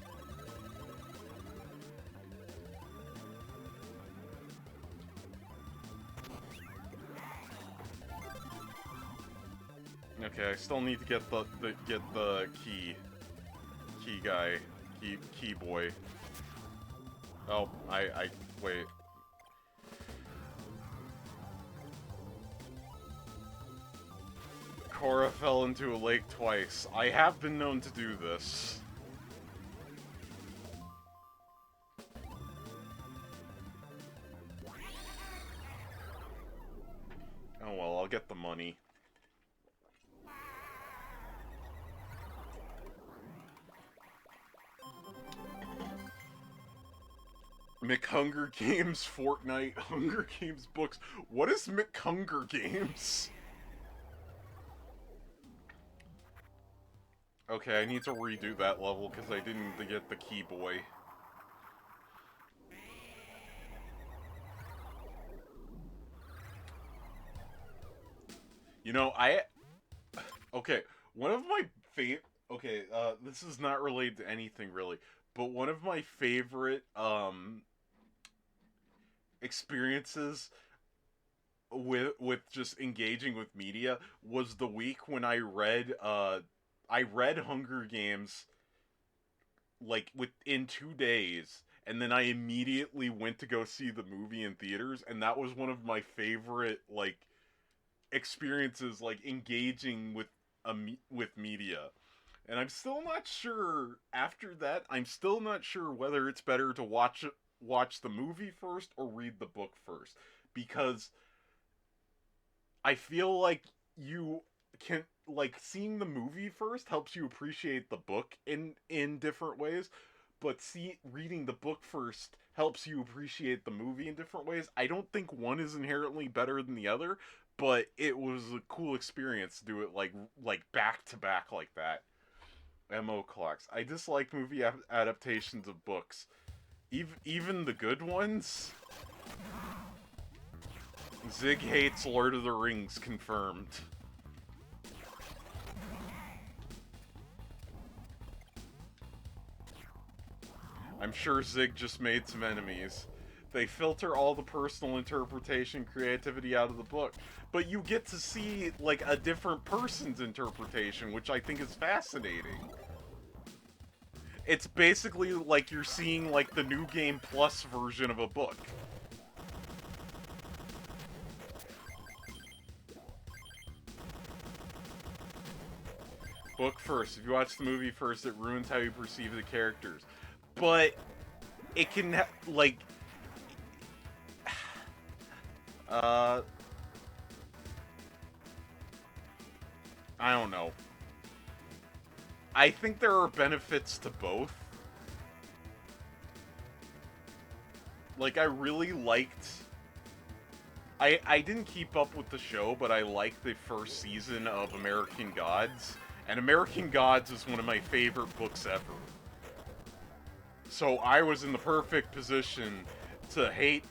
Okay, I still need to get the key guy, key boy. Oh, I wait. Cora fell into a lake twice. I have been known to do this. Oh well, I'll get the money. McHunger Games, Fortnite, Hunger Games books. What is McHunger Games? Okay, I need to redo that level because I didn't get the key boy. You know, okay, one of my okay, this is not related to anything really, but one of my favorite, experiences with just engaging with media was the week when I read Hunger Games like within 2 days, and then I immediately went to go see the movie in theaters, and that was one of my favorite like experiences, like engaging with with media. And I'm still not sure after that. I'm still not sure whether it's better to watch the movie first or read the book first, because I feel like you can, like, seeing the movie first helps you appreciate the book in different ways, but reading the book first helps you appreciate the movie in different ways. I don't think one is inherently better than the other, but it was a cool experience to do it like back to back like that. MO collects. I dislike movie adaptations of books, even the good ones. Zig hates Lord of the Rings, confirmed. I'm sure Zig just made some enemies. They filter all the personal interpretation creativity out of the book, but you get to see, like, a different person's interpretation, which I think is fascinating. It's basically like you're seeing like the New Game Plus version of a book. Book first. If you watch the movie first, it ruins how you perceive the characters. But it can like I don't know. I think there are benefits to both. Like, I really liked... I didn't keep up with the show, but I liked the first season of American Gods. And American Gods is one of my favorite books ever. So I was in the perfect position to hate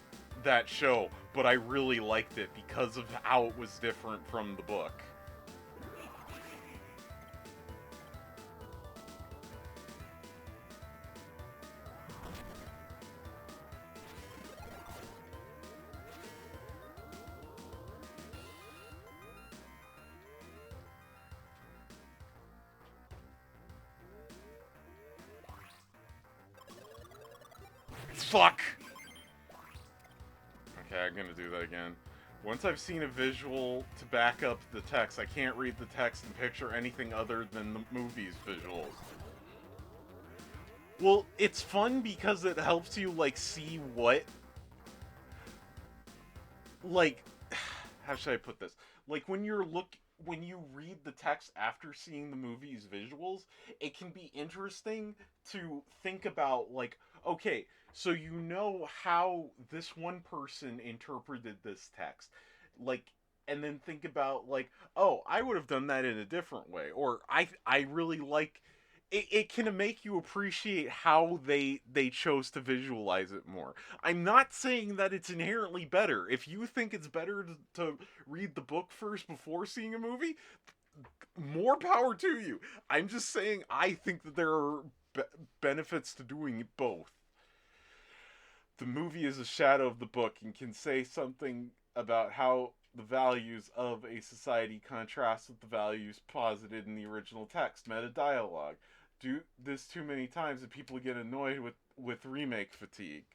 that show, but I really liked it because of how it was different from the book. Fuck! Okay, I'm gonna do that again. Once I've seen a visual to back up the text, I can't read the text and picture anything other than the movie's visuals. Well, it's fun because it helps you, like, see what... Like, how should I put this? Like, when you read the text after seeing the movie's visuals, it can be interesting to think about, like, okay, so you know how this one person interpreted this text. Like, and then think about, like, oh, I would have done that in a different way. Or, I really like... It can make you appreciate how they chose to visualize it more. I'm not saying that it's inherently better. If you think it's better to read the book first before seeing a movie, more power to you. I'm just saying I think that there are benefits to doing both. The movie is a shadow of the book and can say something about how the values of a society contrast with the values posited in the original text. Meta dialogue. Do this too many times and people get annoyed with remake fatigue.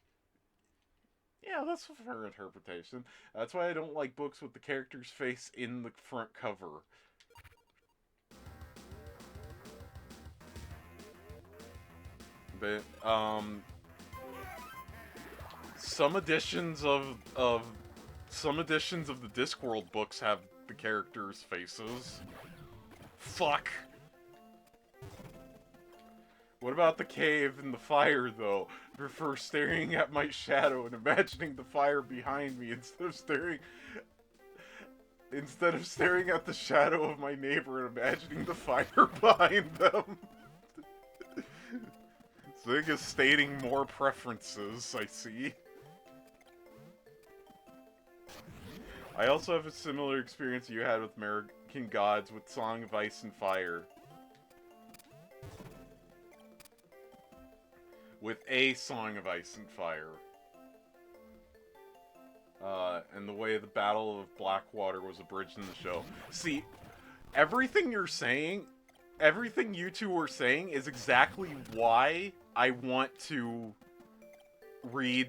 Yeah, that's a fair interpretation. That's why I don't like books with the character's face in the front cover. But, some editions of the Discworld books have the characters' faces. Fuck. What about the cave and the fire, though? I prefer staring at my shadow and imagining the fire behind me instead of staring at the shadow of my neighbor and imagining the fire behind them. Zig is stating more preferences, I see. I also have a similar experience you had with American Gods with Song of Ice and Fire. With a Song of Ice and Fire. And the way the Battle of Blackwater was abridged in the show. See, everything you're saying, everything you two are saying is exactly why I want to read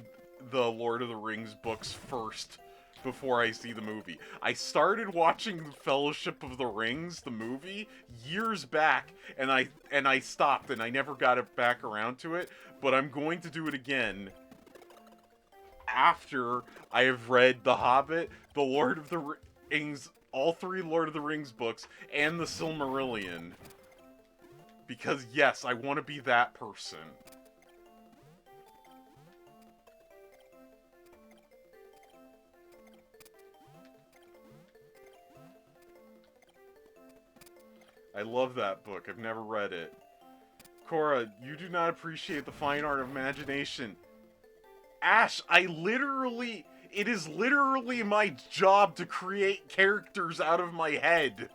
the Lord of the Rings books first before I see the movie. I started watching Fellowship of the Rings, the movie, years back, and I stopped, and I never got it back around to it, but I'm going to do it again after I have read The Hobbit, The Lord of the Rings, all three Lord of the Rings books, and the Silmarillion. Because, yes, I want to be that person. I love that book. I've never read it. Cora, you do not appreciate the fine art of imagination. Ash, it is literally my job to create characters out of my head.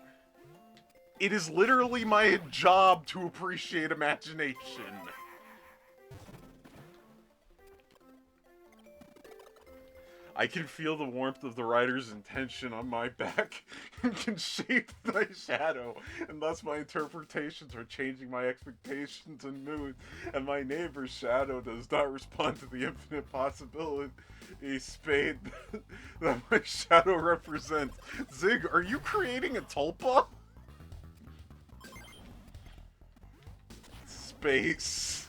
It is literally my job to appreciate imagination. I can feel the warmth of the rider's intention on my back and can shape my shadow, and thus my interpretations are changing my expectations and mood, and my neighbor's shadow does not respond to the infinite possibility spade that my shadow represents. Zig, are you creating a tulpa? Space.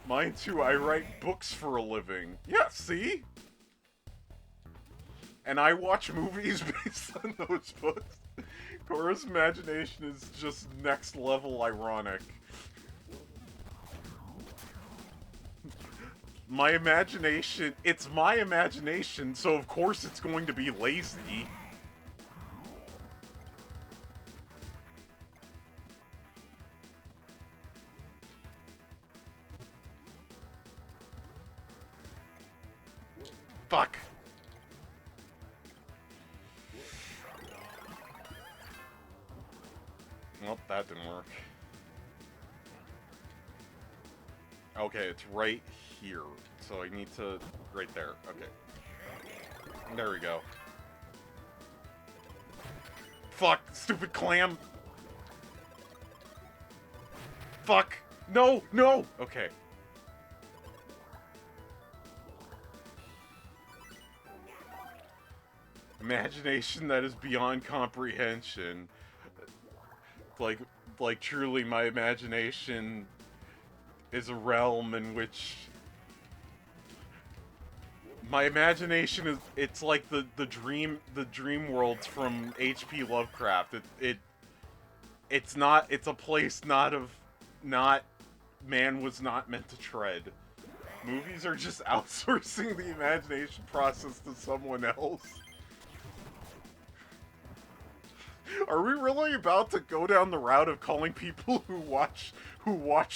Mine too, I write books for a living. Yeah, see? And I watch movies based on those books. Cora's imagination is just next level ironic. My imagination, it's my imagination, so of course it's going to be lazy. Fuck. Nope, that didn't work. Okay, it's right here. So I need to... right there. Okay. There we go. Fuck! Stupid clam! Fuck! No! No! Okay. Imagination that is beyond comprehension. Like, truly my imagination is a realm in which my imagination is, it's like the dream worlds from H.P. Lovecraft. It's a place not man was not meant to tread. Movies are just outsourcing the imagination process to someone else. Are we really about to go down the route of calling people who watch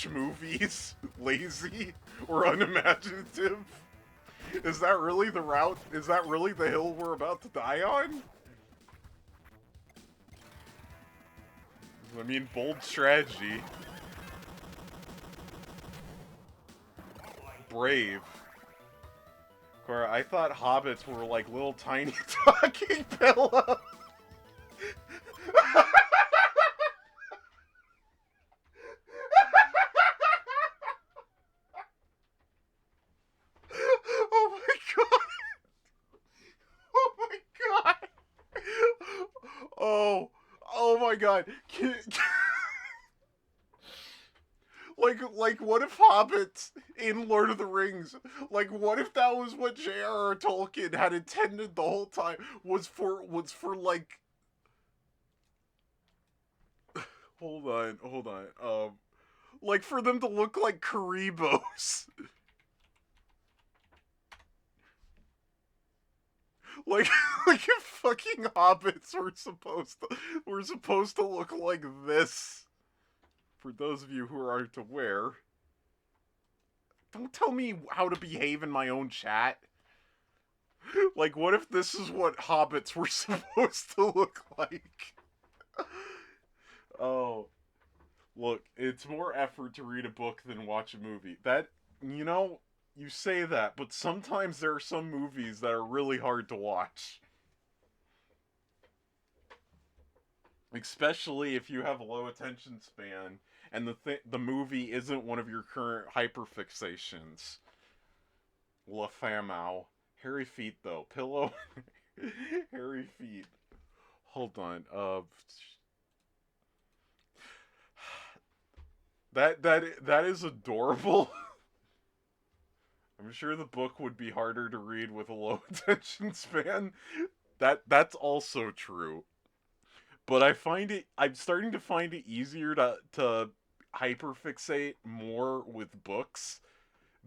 movies lazy or unimaginative? Is that really the route? Is that really the hill we're about to die on? I mean, bold strategy. Brave. Cora, I thought hobbits were like little tiny talking pillows. Oh my god! Oh my god! Oh my god! Like, what if hobbits in Lord of the Rings, like, what if that was what J.R.R. Tolkien had intended the whole time, was for like... Hold on, like, for them to look like Karibos. Like if fucking hobbits were supposed to look like this. For those of you who aren't aware. Don't tell me how to behave in my own chat. Like, what if this is what hobbits were supposed to look like? Oh. Look, it's more effort to read a book than watch a movie. That, you know, you say that, but sometimes there are some movies that are really hard to watch. Especially if you have a low attention span and the movie isn't one of your current hyperfixations. La Famau. Hairy feet, though. Pillow. Hairy feet. Hold on. That is adorable. I'm sure the book would be harder to read with a low attention span. That's also true. But I'm starting to find it easier to hyperfixate more with books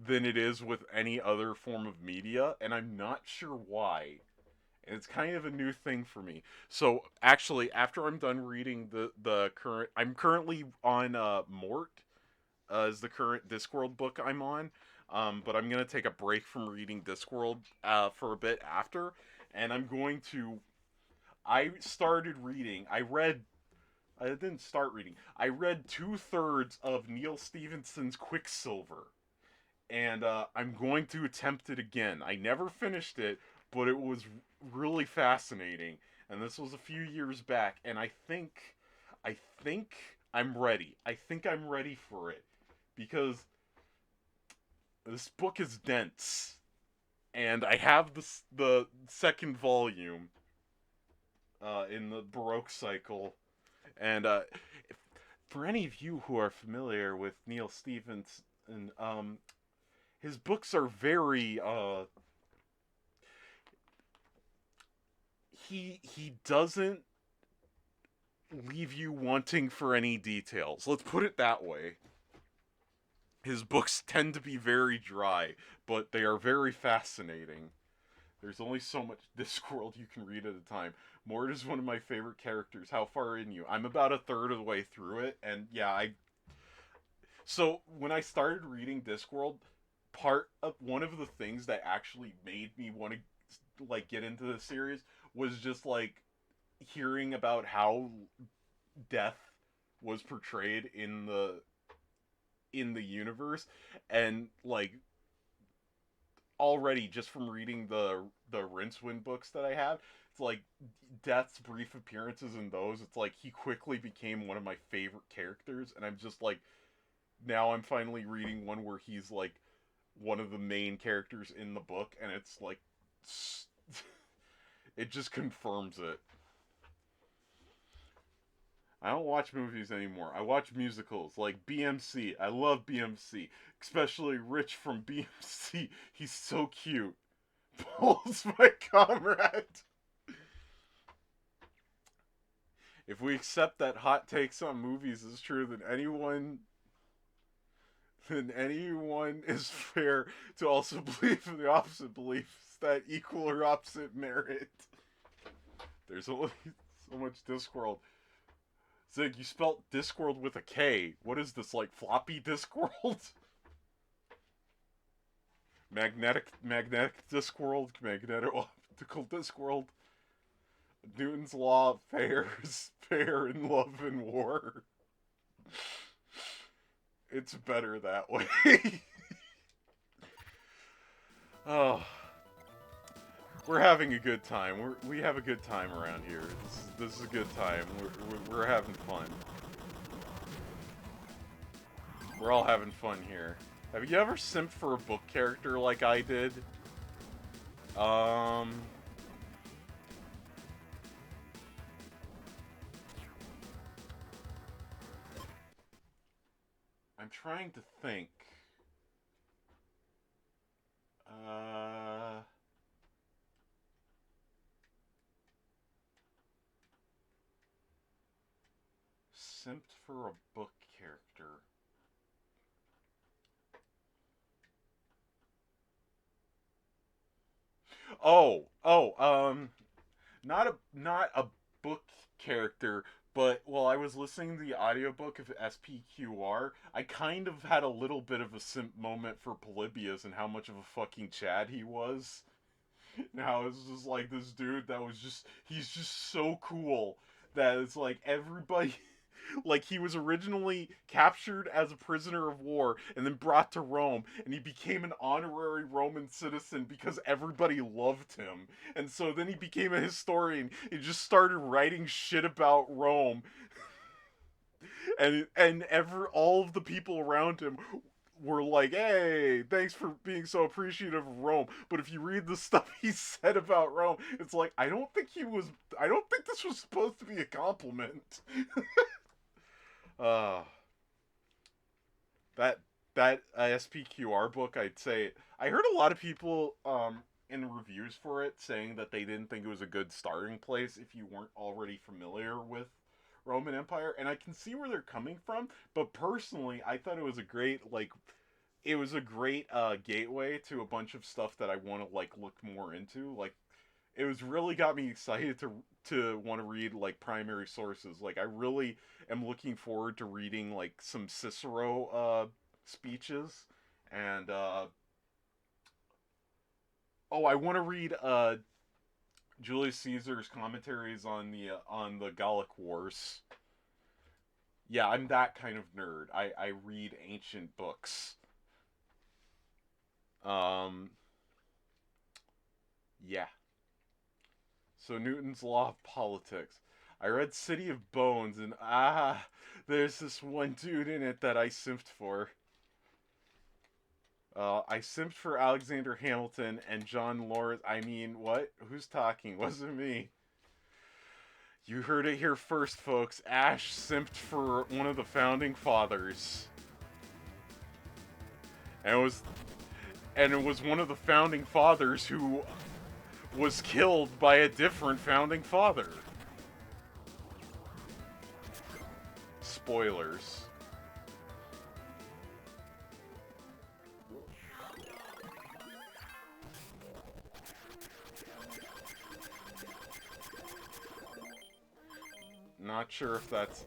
than it is with any other form of media, and I'm not sure why. And it's kind of a new thing for me. So actually, after I'm done reading the current, I'm currently on Mort, is the current Discworld book I'm on. But I'm gonna take a break from reading Discworld for a bit after, and I'm going to. I started reading. I didn't start reading. I read 2/3 of Neil Stephenson's Quicksilver, and I'm going to attempt it again. I never finished it, but it was really fascinating. And this was a few years back, and I think I'm ready. I think I'm ready for it because this book is dense, and I have the second volume in the Baroque cycle, and if, for any of you who are familiar with Neil Stevens, and his books are very he doesn't leave you wanting for any details. Let's put it that way. His books tend to be very dry, but they are very fascinating. There's only so much Discworld you can read at a time. Mort is one of my favorite characters. How far in you? I'm about a third of the way through it, and yeah, So when I started reading Discworld, one of the things that actually made me want to like get into the series was just like hearing about how death was portrayed in the universe, and like already just from reading the Rincewind books that I have, it's like Death's brief appearances in those, it's like he quickly became one of my favorite characters, and I'm just like, now I'm finally reading one where he's like one of the main characters in the book, and it's like it just confirms it. I don't watch movies anymore. I watch musicals like BMC. I love BMC, especially Rich from BMC. He's so cute. Paul's my comrade. If we accept that hot takes on movies is true, then anyone is fair to also believe in the opposite beliefs that equal or opposite merit. There's only so much Discworld. Zig, you spelt Discworld with a K. What is this, like floppy Discworld? magnetic Discworld, magnetic optical Discworld. Newton's law of pairs, pair in love and war. It's better that way. Oh, we're having a good time. We have a good time around here. This is a good time. We're having fun. We're all having fun here. Have you ever simped for a book character like I did? I'm trying to think. Uh, Simped for a book character. Not a book character, but while I was listening to the audiobook of SPQR, I kind of had a little bit of a simp moment for Polybius and how much of a fucking Chad he was. Now it's just like this dude that was he's just so cool that it's like everybody like he was originally captured as a prisoner of war and then brought to Rome, and he became an honorary Roman citizen because everybody loved him. And so then he became a historian. He just started writing shit about Rome, and all of the people around him were like, "Hey, thanks for being so appreciative of Rome." But if you read the stuff he said about Rome, it's like, I don't think this was supposed to be a compliment. uh that that SPQR book, I'd say I heard a lot of people in reviews for it saying that they didn't think it was a good starting place if you weren't already familiar with Roman Empire, and I can see where they're coming from, but personally I thought it was a great gateway to a bunch of stuff that I want to like look more into. Like it was really got me excited to want to read like primary sources. Like I really am looking forward to reading like some Cicero speeches, and oh, I want to read Julius Caesar's commentaries on the Gallic Wars. Yeah, I'm that kind of nerd. I read ancient books. Um, yeah. So Newton's law of politics. I read City of Bones, and there's this one dude in it that I simped for. I simped for Alexander Hamilton and John Lawrence. I mean, what? Who's talking? Wasn't me. You heard it here first, folks. Ash simped for one of the founding fathers. And it was one of the founding fathers who was killed by a different founding father. Spoilers. Not sure if that's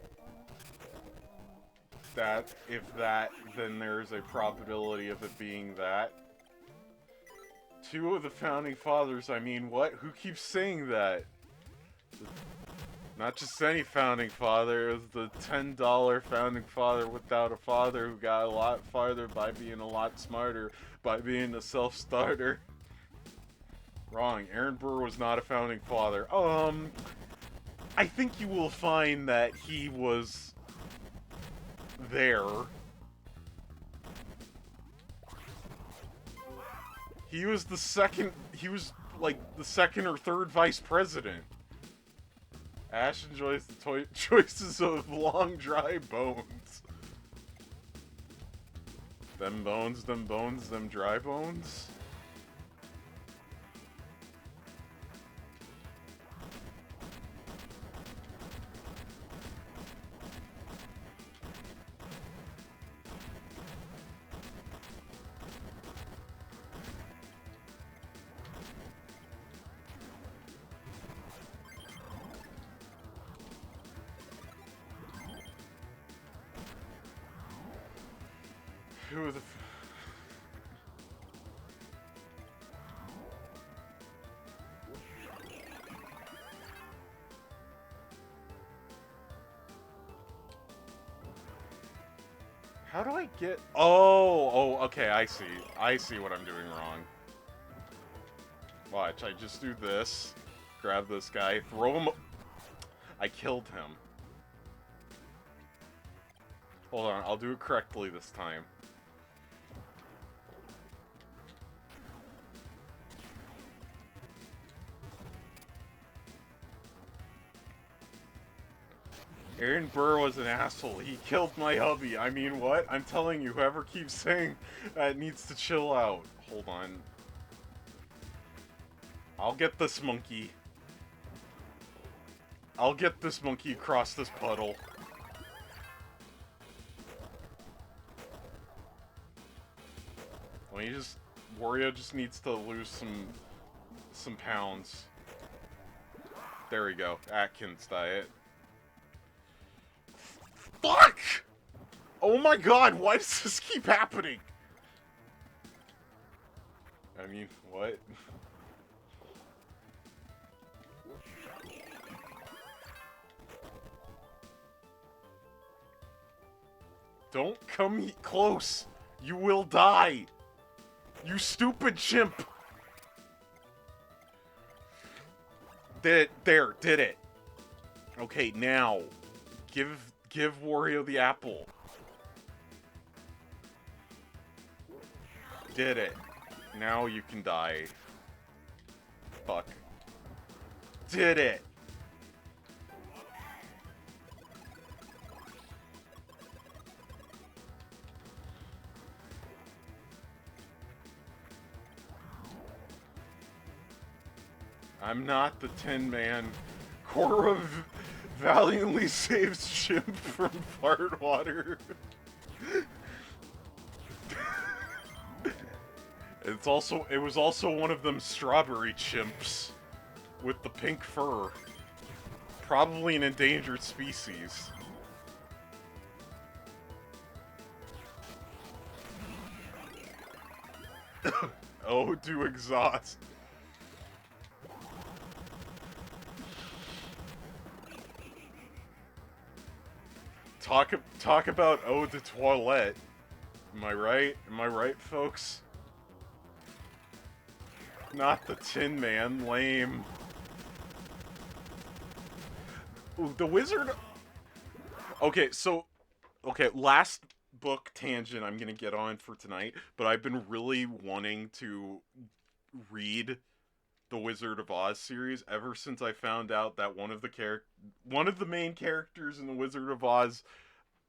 that. If that, then there's a probability of it being that. Two of the founding fathers, I mean, what? Who keeps saying that? Not just any founding father, it was the $10 founding father without a father who got a lot farther by being a lot smarter, by being a self-starter. Wrong, Aaron Burr was not a founding father. I think you will find that he was there. He was like the second or third vice president. Ash enjoys the choices of long, dry bones. Them bones, them dry bones. Who are the... How do I get... Oh, okay, I see. I see what I'm doing wrong. Watch, I just do this. Grab this guy, throw him... I killed him. Hold on, I'll do it correctly this time. Aaron Burr was an asshole. He killed my hubby. I mean, what? I'm telling you, whoever keeps saying that needs to chill out. Hold on. I'll get this monkey. I'll get this monkey across this puddle. Well, Wario just needs to lose some pounds. There we go. Atkins diet. Fuck! Oh my god, why does this keep happening? I mean, what? Don't come close! You will die! You stupid chimp! Did it. Okay, now, give Wario the apple. Did it. Now you can die. Fuck. Did it. I'm not the Tin Man. Korra valiantly saves Chimp from fart water. It was also one of them strawberry chimps with the pink fur. Probably an endangered species. Oh, to exhaust. Talk about eau de toilette. Am I right? Am I right, folks? Not the Tin Man, lame. The Wizard... Okay, so... Okay, last book tangent I'm gonna get on for tonight, but I've been really wanting to read the Wizard of Oz series ever since I found out that one of the main characters in the Wizard of Oz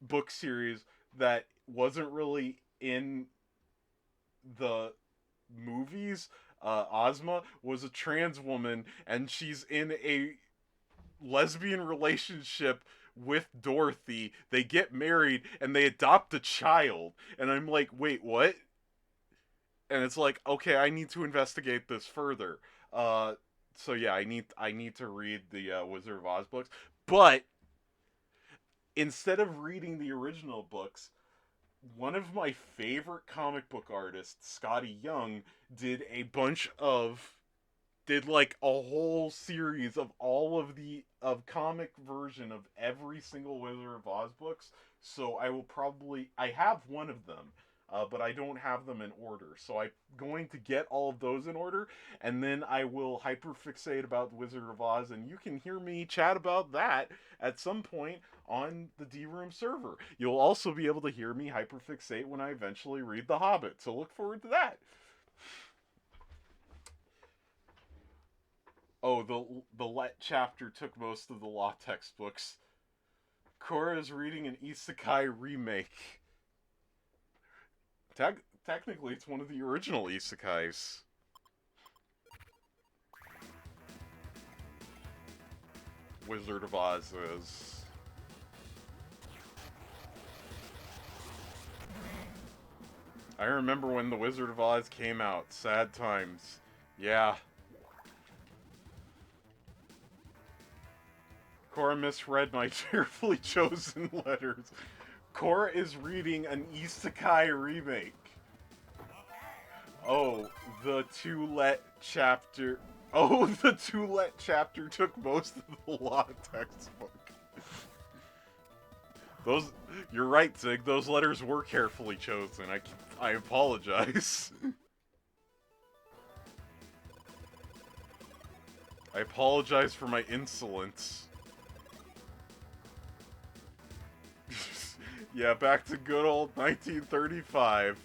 book series that wasn't really in the movies, Ozma, was a trans woman, and she's in a lesbian relationship with Dorothy. They get married and they adopt a child, and I'm like, wait, what? And it's like, okay, I need to investigate this further. So yeah, I need to read the Wizard of Oz books, but instead of reading the original books, one of my favorite comic book artists, Scotty Young, did a bunch of did like a whole series of all of the of comic version of every single Wizard of Oz books. So I have one of them, but I don't have them in order. So I'm going to get all of those in order, and then I will hyperfixate about the Wizard of Oz, and you can hear me chat about that at some point on the D-Room server. You'll also be able to hear me hyperfixate when I eventually read The Hobbit, so look forward to that. Oh, the Let chapter took most of the law textbooks. Korra is reading an isekai remake. Technically, it's one of the original isekais. Wizard of Oz is. I remember when the Wizard of Oz came out. Sad times. Yeah. Korra misread my carefully chosen letters. Korra is reading an isekai remake. Oh, the To-Let chapter... Oh, the To-Let chapter took most of the law textbook. You're right, Zig. Those letters were carefully chosen. I apologize. I apologize for my insolence. Yeah, back to good old 1935.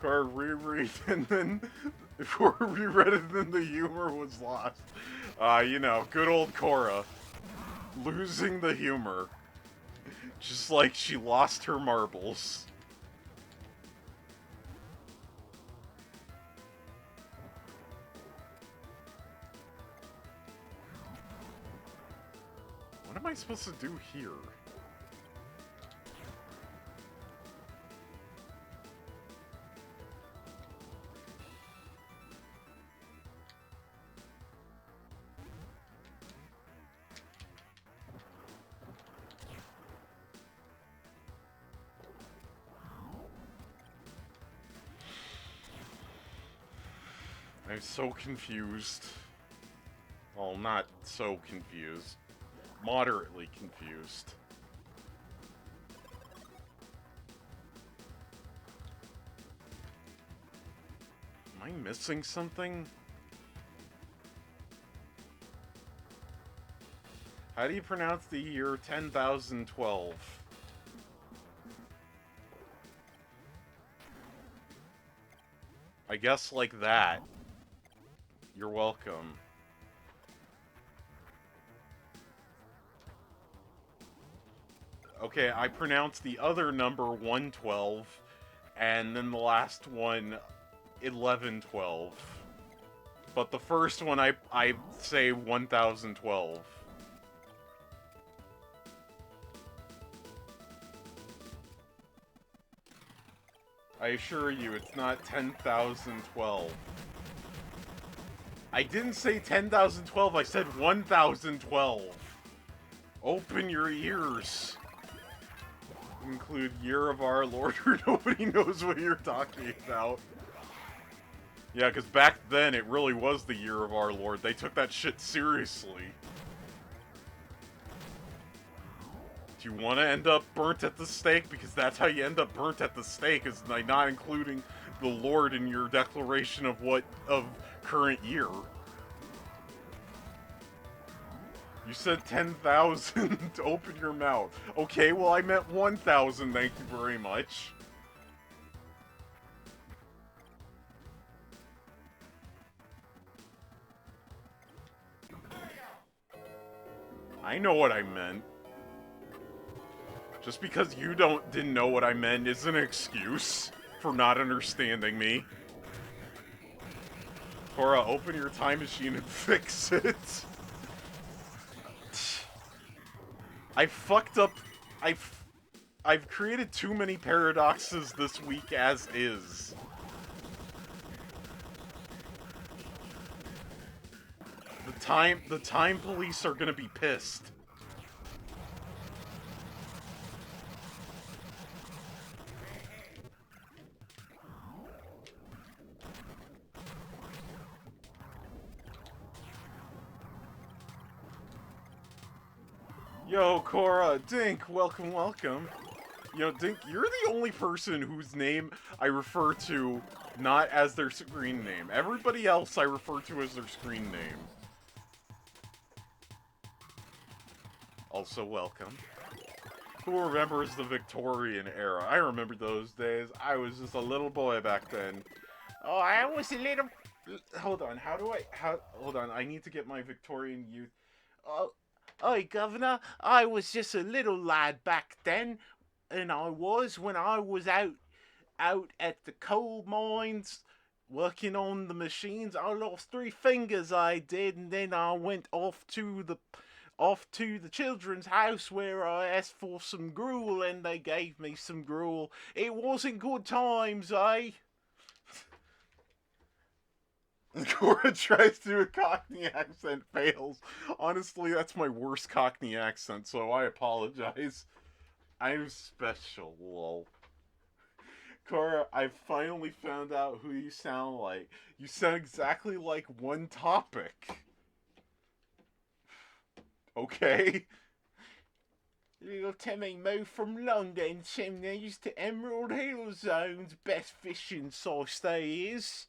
Car reread, and then reread it, and then the humor was lost. You know, good old Korra. Losing the humor. Just like she lost her marbles. What am I supposed to do here? I'm so confused. Well, not so confused. Moderately confused. Am I missing something? How do you pronounce the year 10,012? I guess like that. You're welcome. Okay, I pronounced the other number 112, and then the last one 1112. But the first one I say 1012. I assure you, it's not 10,012. I didn't say 10,012, I said 1,012. Open your ears. Include Year of Our Lord, or nobody knows what you're talking about. Yeah, because back then, it really was the Year of Our Lord. They took that shit seriously. Do you want to end up burnt at the stake? Because that's how you end up burnt at the stake, is by not including the Lord in your declaration of current year. You said 10,000. Open your mouth. Okay, well, I meant 1,000. Thank you very much. I know what I meant. Just because you didn't know what I meant is an excuse for not understanding me. Cora, open your time machine and fix it. I fucked up. I've created too many paradoxes this week as is. The time police are gonna be pissed. Yo, Cora, Dink, welcome, welcome. You know, Dink, you're the only person whose name I refer to not as their screen name. Everybody else I refer to as their screen name. Also, welcome. Who remembers the Victorian era? I remember those days. I was just a little boy back then. Oh, I was a little... Hold on, hold on, I need to get my Victorian youth... Oh, oi, Governor, I was just a little lad back then, and I was when I was out at the coal mines, working on the machines. I lost 3 fingers, I did, and then I went off to the children's house where I asked for some gruel, and they gave me some gruel. It wasn't good times, eh? Cora tries to do a Cockney accent, fails. Honestly, that's my worst Cockney accent, so I apologize. I'm special, lol. Cora, I finally found out who you sound like. You sound exactly like One Topic. Okay. Little Timmy moved from London chimneys to Emerald Hill Zones. Best fishing sauce they is.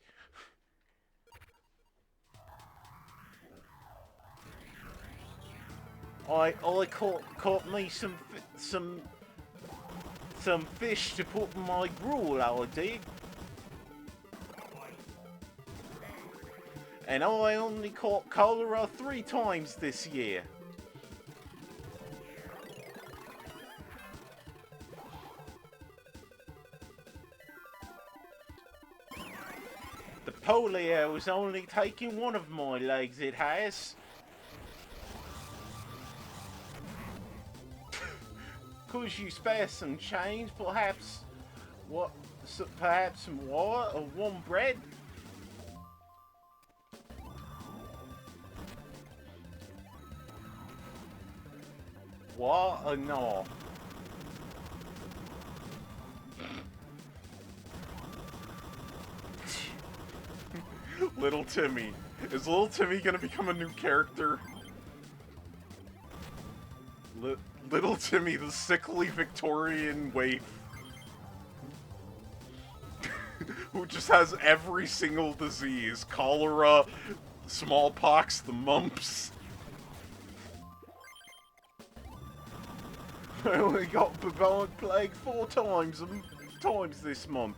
I caught me some fish to put in my gruel, I did. And I only caught cholera 3 times this year. The polio has only taken one of my legs, it has. Could you spare some change, perhaps? Perhaps some water or warm bread? What or no? Little Timmy. Is Little Timmy gonna become a new character? Little Timmy, the sickly Victorian waif. Who just has every single disease. Cholera, smallpox, the mumps. I only got bubonic plague 4 times this month.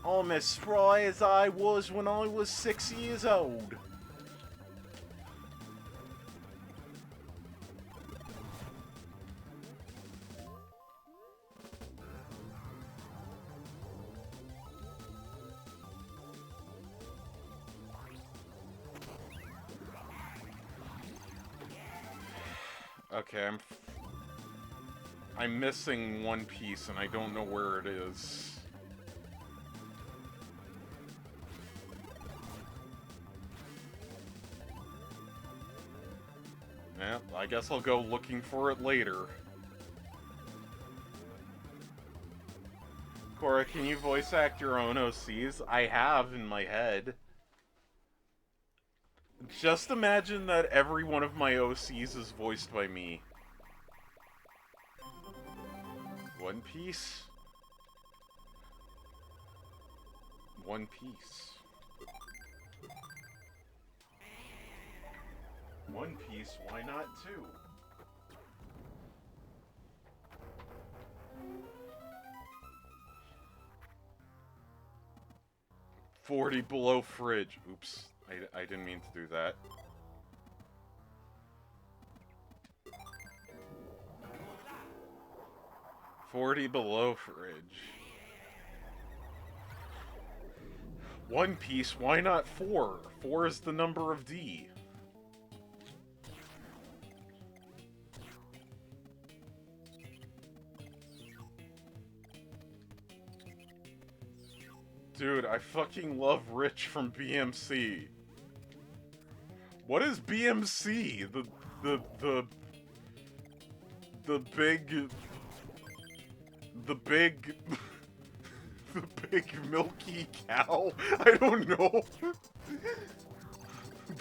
I'm as spry as I was when I was 6 years old. Okay, I'm missing one piece and I don't know where it is. Yeah, I guess I'll go looking for it later. Cora, can you voice act your own OCs? I have in my head. Just imagine that every one of my OCs is voiced by me. One Piece? One Piece. One Piece, why not two? $40 below fridge. Oops, I didn't mean to do that. $40 below fridge. One Piece, why not 4? 4 is the number of D. Dude, I fucking love Rich from BMC. What is BMC? The big... The big... The big milky cow? I don't know.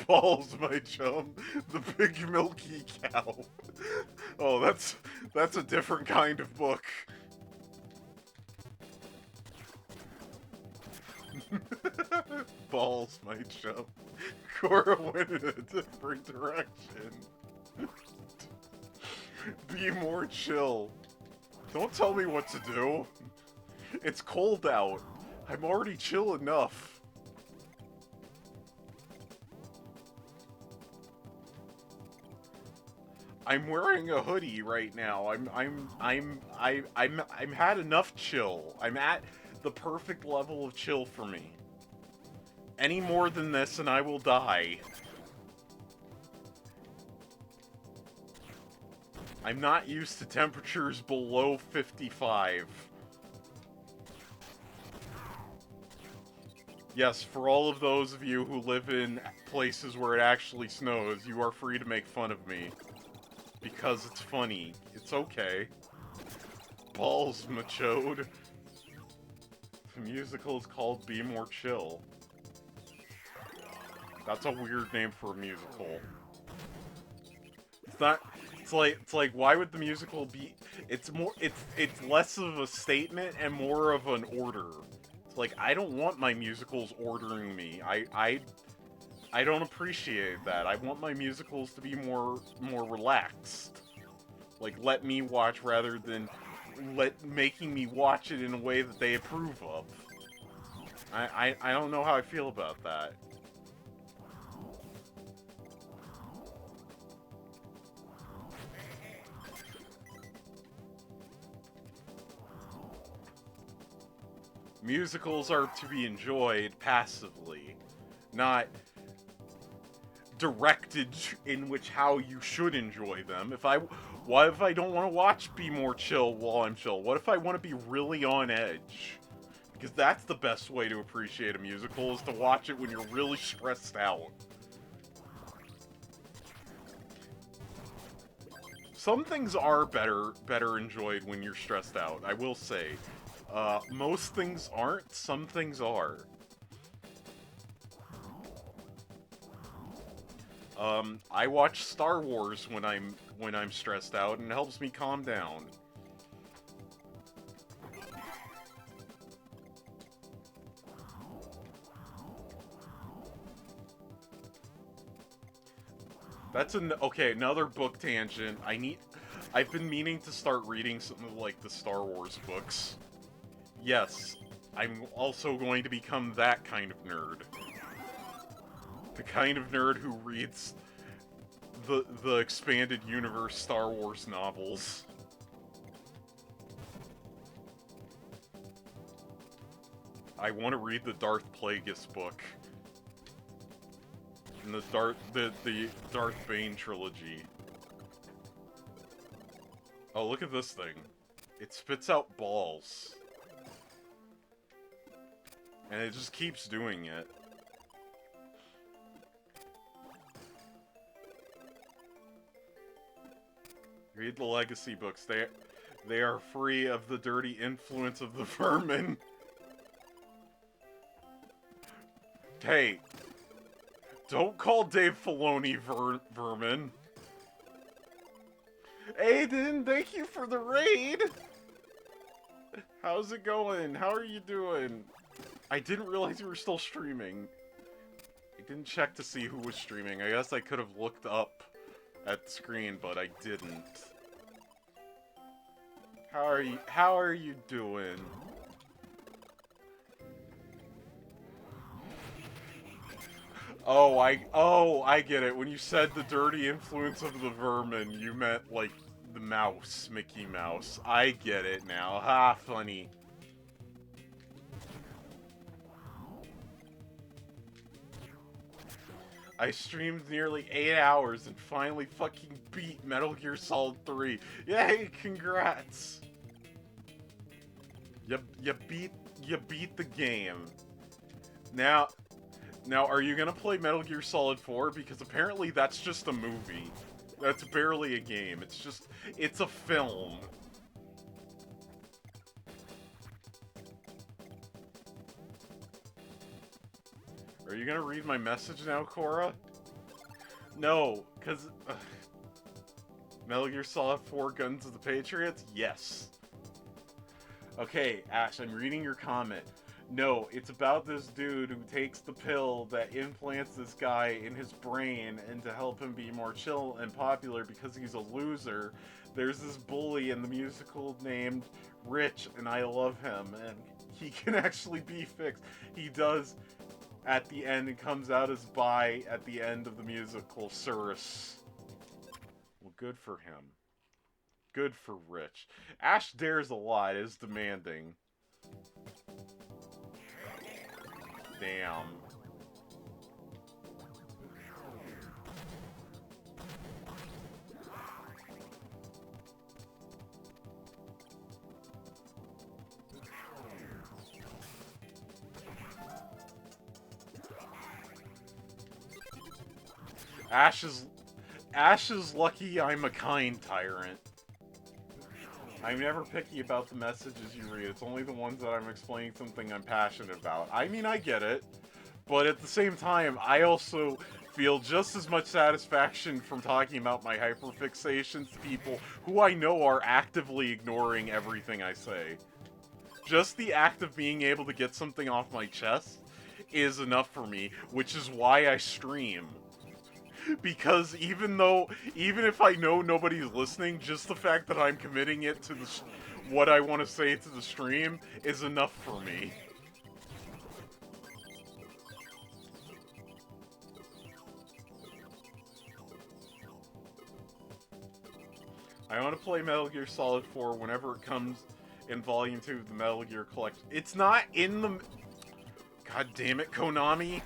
Balls, my chum. The big milky cow. Oh, that's a different kind of book. Balls, my chum. Cora went in a different direction. Be more chill. Don't tell me what to do. It's cold out. I'm already chill enough. I'm wearing a hoodie right now. I'm had enough chill. I'm at the perfect level of chill for me. Any more than this and I will die. I'm not used to temperatures below 55. Yes, for all of those of you who live in places where it actually snows, you are free to make fun of me. Because it's funny. It's okay. Balls, machode. The musical is called Be More Chill. That's a weird name for a musical. It's not... It's like, why would the musical be... It's less of a statement and more of an order. It's like, I don't want my musicals ordering me. I don't appreciate that. I want my musicals to be more relaxed. Like, let me watch rather than making me watch it in a way that they approve of. I don't know how I feel about that. Musicals are to be enjoyed passively, not directed in which how you should enjoy them. What if I don't want to watch Be More Chill while I'm chill? What if I want to be really on edge? Because that's the best way to appreciate a musical, is to watch it when you're really stressed out. Some things are better enjoyed when you're stressed out, I will say. Most things aren't, some things are. I watch Star Wars when I'm stressed out, and it helps me calm down. That's okay, another book tangent. I've been meaning to start reading some of, like, the Star Wars books. Yes, I'm also going to become that kind of nerd. The kind of nerd who reads the expanded universe Star Wars novels. I want to read the Darth Plagueis book. And the Darth Bane trilogy. Oh, look at this thing. It spits out balls. And it just keeps doing it. Read the legacy books. They are free of the dirty influence of the vermin. Hey, don't call Dave Filoni vermin. Aiden, thank you for the raid. How's it going? How are you doing? I didn't realize you were still streaming. didn't check to see who was streaming. I guess I could have looked up at the screen, but I didn't. How are you doing? Oh, I get it. When you said the dirty influence of the vermin, you meant, like, the mouse, Mickey Mouse. I get it now. Ha, funny. I streamed nearly 8 hours and finally fucking beat Metal Gear Solid 3. Yay, congrats! You beat the game. Now, are you gonna play Metal Gear Solid 4? Because apparently that's just a movie. That's barely a game. It's a film. Are you gonna read my message now, Cora? No, because... Metal Gear Solid 4 Guns of the Patriots? Yes. Okay, Ash, I'm reading your comment. No, it's about this dude who takes the pill that implants this guy in his brain, and to help him be more chill and popular because he's a loser, there's this bully in the musical named Rich, and I love him, and he can actually be fixed. He does at the end, and comes out as bi at the end of the musical, Cirrus. Well, good for him. Good for Rich. Ash dares a lot, is demanding. Damn. Ash is lucky I'm a kind tyrant. I'm never picky about the messages you read. It's only the ones that I'm explaining something I'm passionate about. I mean, I get it. But at the same time, I also feel just as much satisfaction from talking about my hyperfixations to people who I know are actively ignoring everything I say. Just the act of being able to get something off my chest is enough for me, which is why I stream. Because even if I know nobody's listening, just the fact that I'm committing it to what I want to say to the stream is enough for me. I want to play Metal Gear Solid 4 whenever it comes in Volume 2 of the Metal Gear Collection. It's not in the... God damn it, Konami!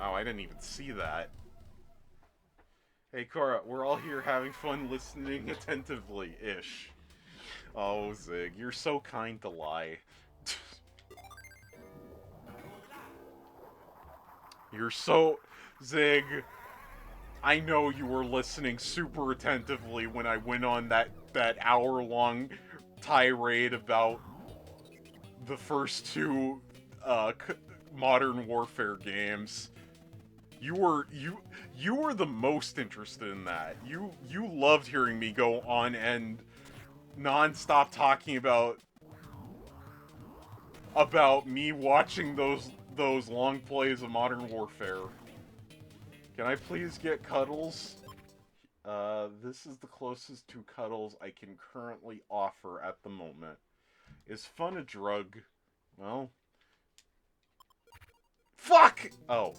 Oh, I didn't even see that. Hey, Cora, we're all here having fun listening attentively-ish. Oh, Zig, you're so kind to lie. You're so... Zig, I know you were listening super attentively when I went on that hour-long tirade about the first two Modern Warfare games. You were the most interested in that. You loved hearing me go on and non-stop talking about me watching those long plays of Modern Warfare. Can I please get cuddles? This is the closest to cuddles I can currently offer at the moment. Is fun a drug? Well... Fuck! Oh.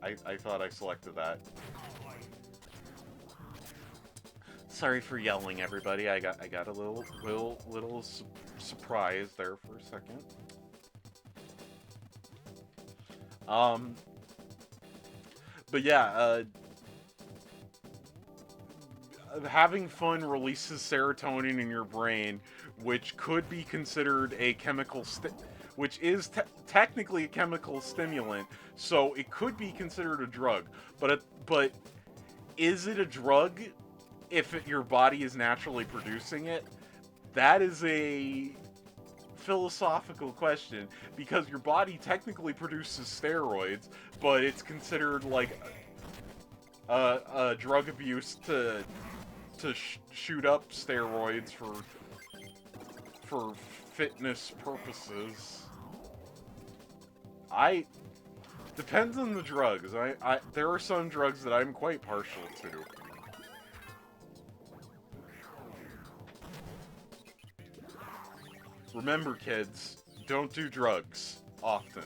I thought I selected that. Sorry for yelling, everybody. I got a little surprise there for a second. But yeah, having fun releases serotonin in your brain, which could be considered a chemical which is technically a chemical stimulant, so it could be considered a drug. But is it a drug if your body is naturally producing it? That is a philosophical question, because your body technically produces steroids, but it's considered like a drug abuse to shoot up steroids for fitness purposes. Depends on the drugs. There are some drugs that I'm quite partial to. Remember, kids, don't do drugs often.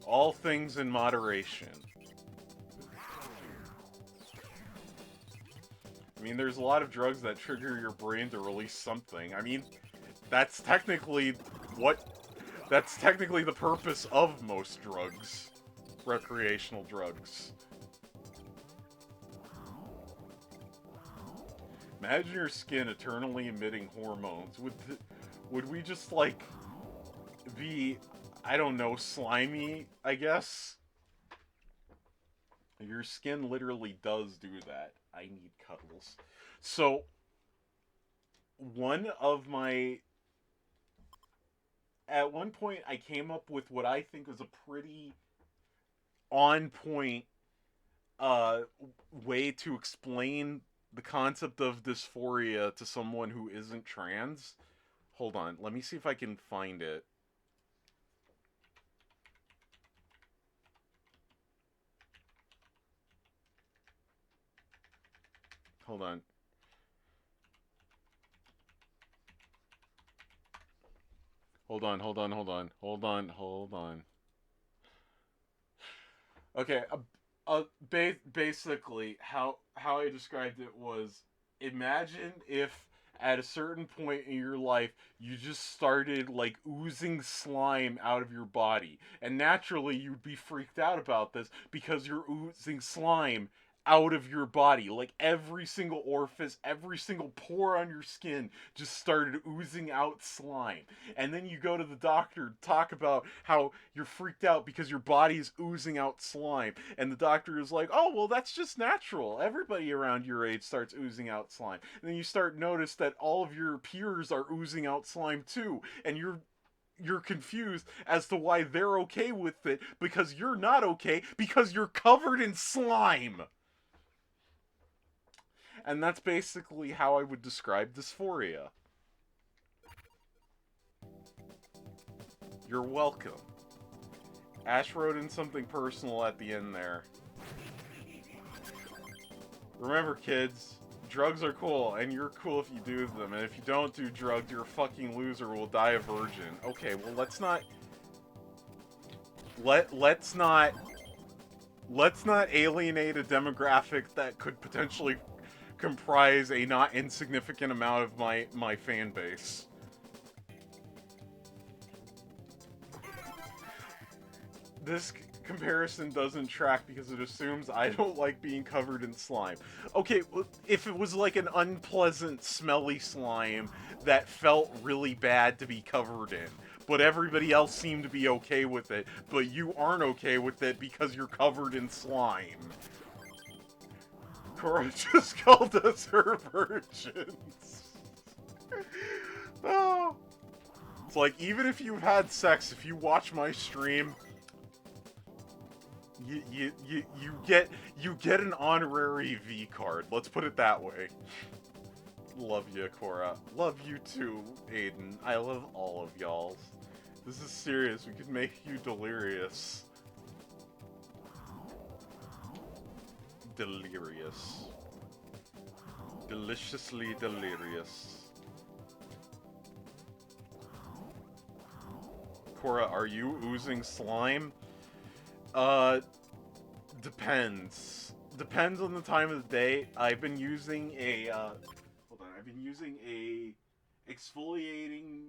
All things in moderation. I mean, there's a lot of drugs that trigger your brain to release something. I mean, that's technically what... That's technically the purpose of most drugs. Recreational drugs. Imagine your skin eternally emitting hormones. Would we just, like, be, I don't know, slimy, I guess? Your skin literally does do that. I need cuddles. So, one of my... At one point, I came up with what I think was a pretty on-point uh, way to explain the concept of dysphoria to someone who isn't trans. Hold on, let me see if I can find it. Hold on. Hold on, hold on, hold on. Hold on, hold on. Okay, basically, how I described it was, imagine if at a certain point in your life you just started like oozing slime out of your body, and naturally you'd be freaked out about this because you're oozing slime out of your body. Like every single orifice, every single pore on your skin just started oozing out slime. And then you go to the doctor to talk about how you're freaked out because your body is oozing out slime. And the doctor is like, oh, well, that's just natural. Everybody around your age starts oozing out slime. And then you start notice that all of your peers are oozing out slime too. And you're confused as to why they're okay with it because you're not okay because you're covered in slime. And that's basically how I would describe dysphoria. You're welcome. Ash wrote in something personal at the end there. Remember, kids, drugs are cool, and you're cool if you do them, and if you don't do drugs, you're a fucking loser who will die a virgin. Okay, well, let's not alienate a demographic that could potentially comprise a not insignificant amount of my fan base. This comparison doesn't track because it assumes I don't like being covered in slime. Okay, if it was like an unpleasant, smelly slime that felt really bad to be covered in, but everybody else seemed to be okay with it, but you aren't okay with it because you're covered in slime. Cora just called us her virgins. Oh. It's like, even if you've had sex, if you watch my stream, you get an honorary V card. Let's put it that way. Love you, Cora. Love you too, Aiden. I love all of y'all. This is serious. We could make you delirious. Delirious. Deliciously delirious. Cora, are you oozing slime? Depends. Depends on the time of the day. I've been using a, hold on, I've been using a exfoliating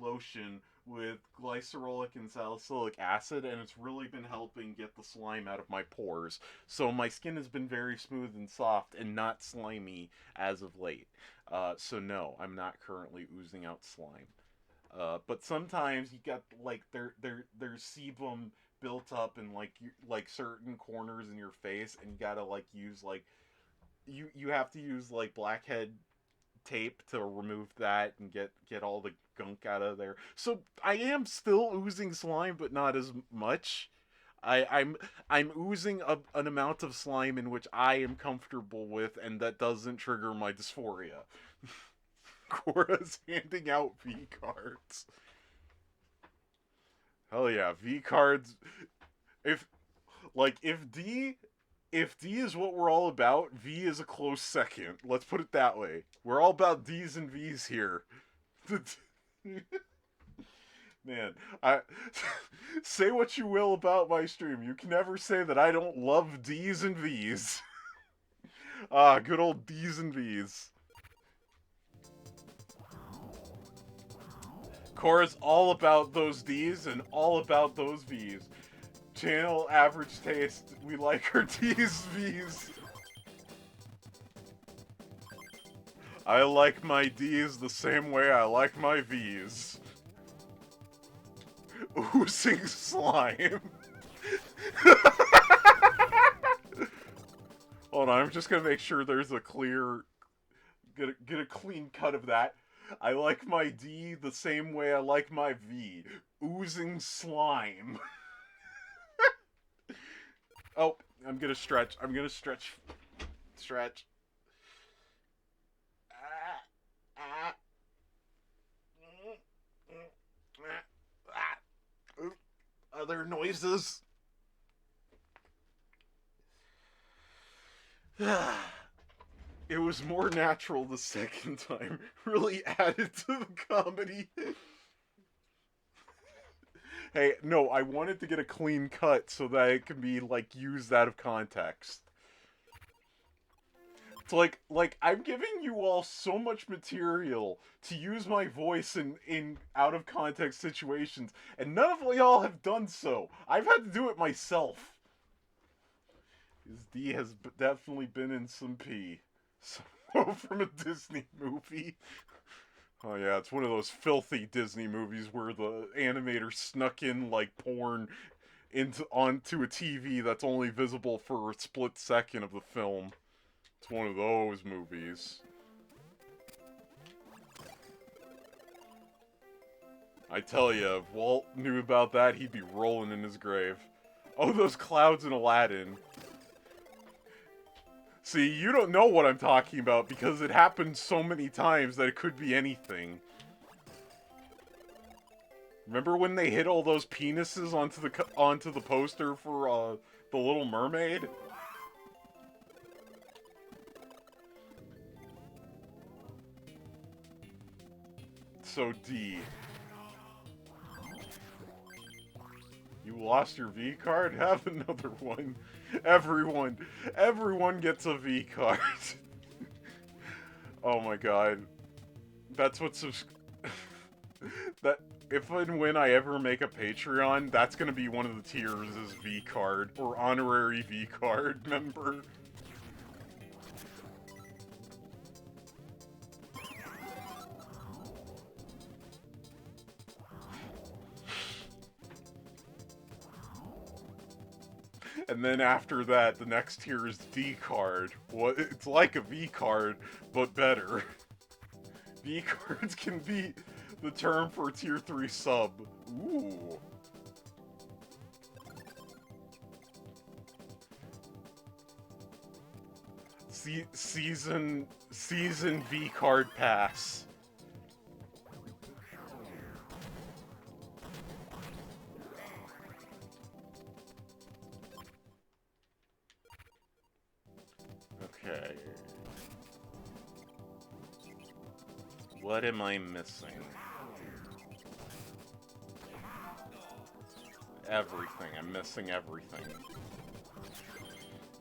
lotion with glycerolic and salicylic acid, and it's really been helping get the slime out of my pores. So my skin has been very smooth and soft and not slimy as of late. So no, I'm not currently oozing out slime. But sometimes you get like there's sebum built up in like certain corners in your face, and you gotta like use like you have to use like blackhead tape to remove that and get all the gunk out of there. So I am still oozing slime, but not as much. I'm oozing an amount of slime in which I am comfortable with, and that doesn't trigger my dysphoria. Cora's handing out V cards. Hell yeah, V cards. If if D is what we're all about, V is a close second. Let's put it that way. We're all about D's and V's here. Man, I say what you will about my stream. You can never say that I don't love D's and V's. Ah, good old D's and V's. Cora's all about those D's and all about those V's. Channel average taste. We like our D's, V's. I like my D's the same way I like my V's. Oozing slime. Hold on, I'm just gonna make sure there's a clear... Get a clean cut of that. I like my D the same way I like my V. Oozing slime. Oh, I'm gonna stretch. I'm gonna stretch. Stretch. Other noises. It was more natural the second time. Really added to the comedy. Hey, no, I wanted to get a clean cut so that it can be, like, used out of context. It's like I'm giving you all so much material to use my voice in out of context situations, and none of y'all have done so. I've had to do it myself. His D has definitely been in some pee. So, from a Disney movie. Oh yeah, it's one of those filthy Disney movies where the animator snuck in like porn onto a TV that's only visible for a split second of the film. It's one of those movies. I tell you, if Walt knew about that, he'd be rolling in his grave. Oh, those clouds in Aladdin. See, you don't know what I'm talking about because it happened so many times that it could be anything. Remember when they hit all those penises onto the poster for The Little Mermaid? So D. You lost your V card? Have another one. Everyone gets a V card. Oh my god. That's what that if and when I ever make a Patreon, that's gonna be one of the tiers is V card or honorary V card member. And then after that, the next tier is D card. Well, it's like a V card, but better. V cards can be the term for a tier 3 sub. Ooh. Season V card pass. Okay. What am I missing? Everything. I'm missing everything.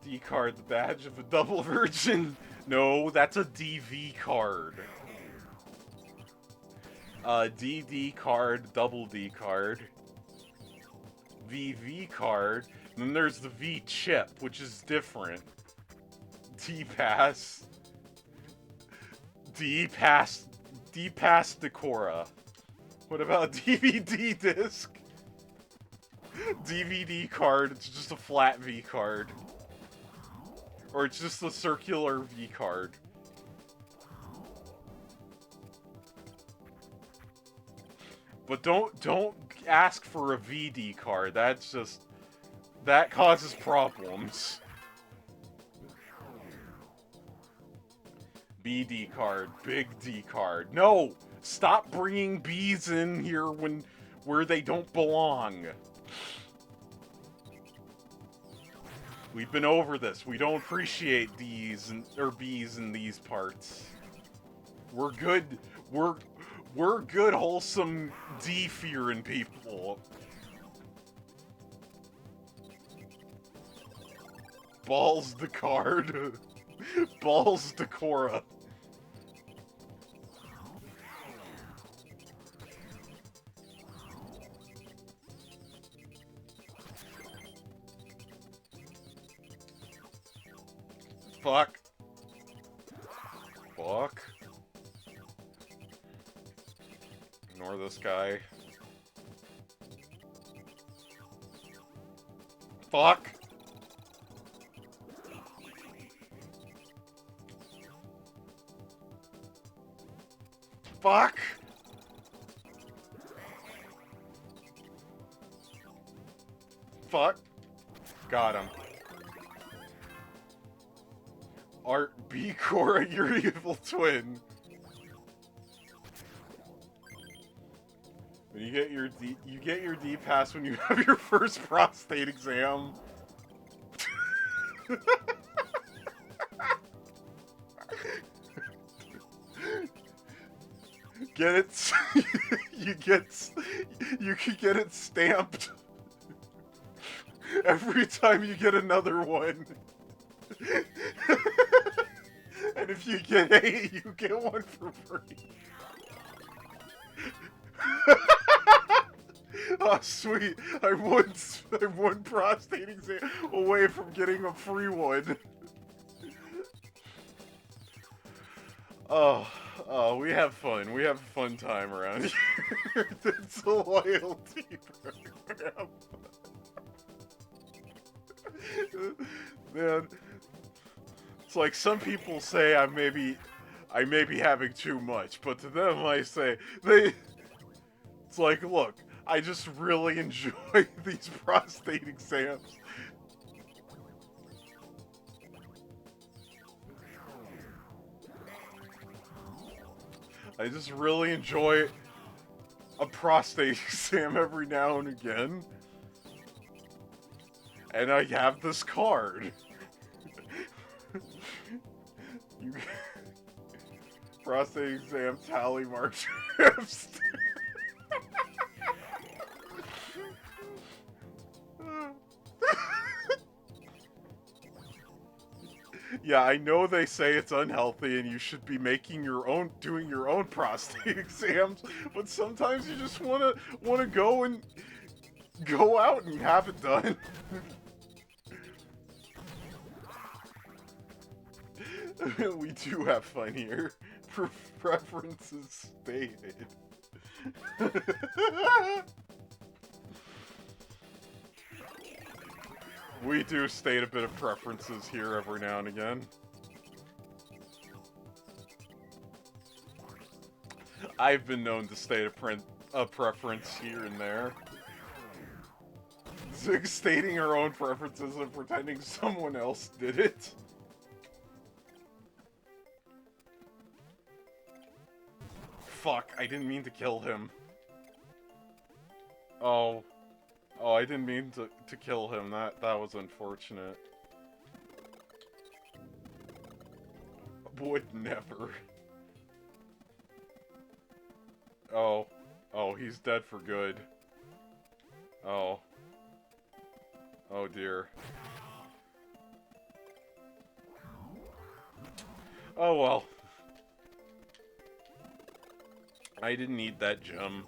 D card, the badge of a double virgin. No, that's a DV card. DD card, double D card. VV card. And then there's the V chip, which is different. D-Pass. D-Pass Decora. What about DVD disc? DVD card, it's just a flat V card. Or it's just a circular V card. But don't ask for a VD card. That's just... that causes problems. BD card, big D card. No! Stop bringing B's in here when where they don't belong. We've been over this. We don't appreciate D's or B's in these parts. We're good. We're good, wholesome D-fearing people. Balls the card. Balls the Cora. Fuck. Fuck. Ignore this guy. Fuck. Fuck. Fuck. Got him. Art B. Cora, your evil twin. When you get your D pass when you have your first prostate exam. Get it? you can get it stamped every time you get another one. And if you get 8, you get one for free. Oh, sweet. I'm one prostate exam away from getting a free one. Oh, we have fun. We have a fun time around here. It's a loyalty program. Man, it's like some people say I may be having too much, but to them I say it's like, look, I just really enjoy these prostate exams. I just really enjoy a prostate exam every now and again. And I have this card. Prostate exam tally mark trips. Yeah, I know they say it's unhealthy and you should be doing your own prostate exams, but sometimes you just wanna go out and have it done. We do have fun here. Preferences stated. We do state a bit of preferences here every now and again. I've been known to state a preference here and there. Stating our own preferences and pretending someone else did it. Fuck, I didn't mean to kill him. Oh, I didn't mean to kill him. That was unfortunate. Would never. Oh, he's dead for good. Oh dear. Oh well. I didn't need that gem.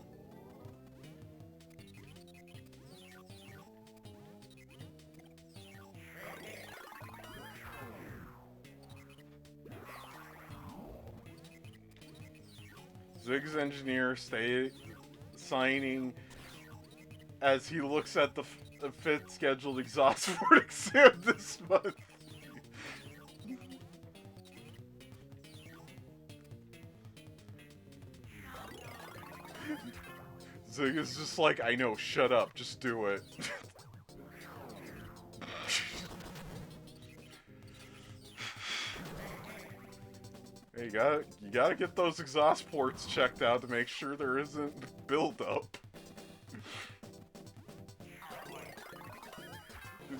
Zig's engineer signing as he looks at the fifth scheduled exhaust port exam this month. Zig is just like, I know, shut up, just do it. Hey, you gotta get those exhaust ports checked out to make sure there isn't buildup.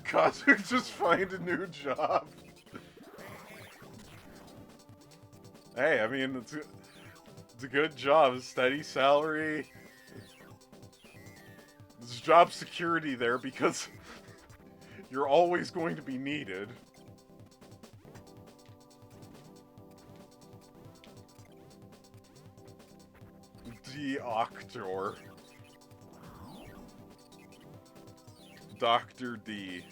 Cosmic, just find a new job. Hey, I mean, it's a good job. Steady salary. There's job security there because you're always going to be needed. Doctor. Dr. D.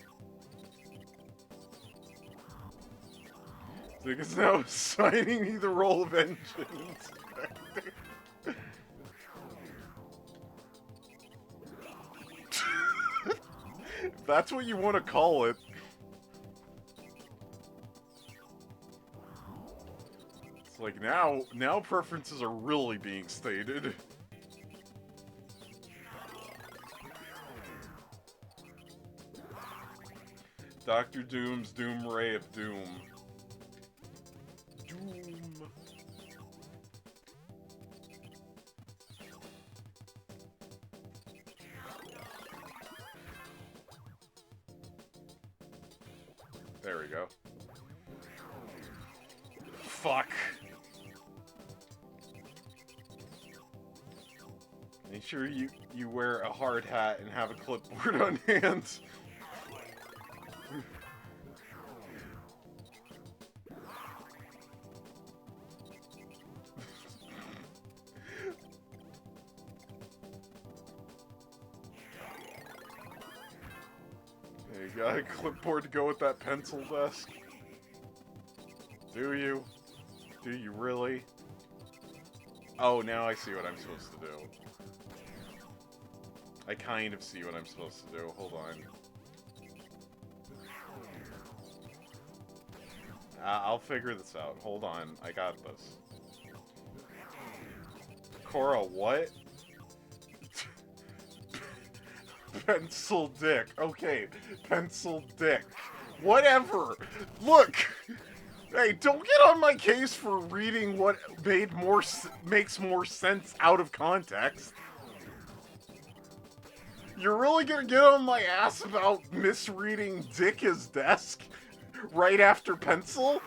So it's now assigning me the role of engine inspector. If that's what you want to call it. It's like now preferences are really being stated. Dr. Doom's Doom Ray of Doom. Doom. There we go. Fuck. Make sure you wear a hard hat and have a clipboard on hand. You got a clipboard to go with that pencil desk? Do you? Do you really? Oh, now I see what I'm supposed to do. I kind of see what I'm supposed to do. Hold on. I'll figure this out. Hold on. I got this. Cora, what? Pencil dick. Okay, pencil dick. Whatever. Look. Hey, don't get on my case for reading what makes more sense out of context. You're really gonna get on my ass about misreading dick as desk right after pencil?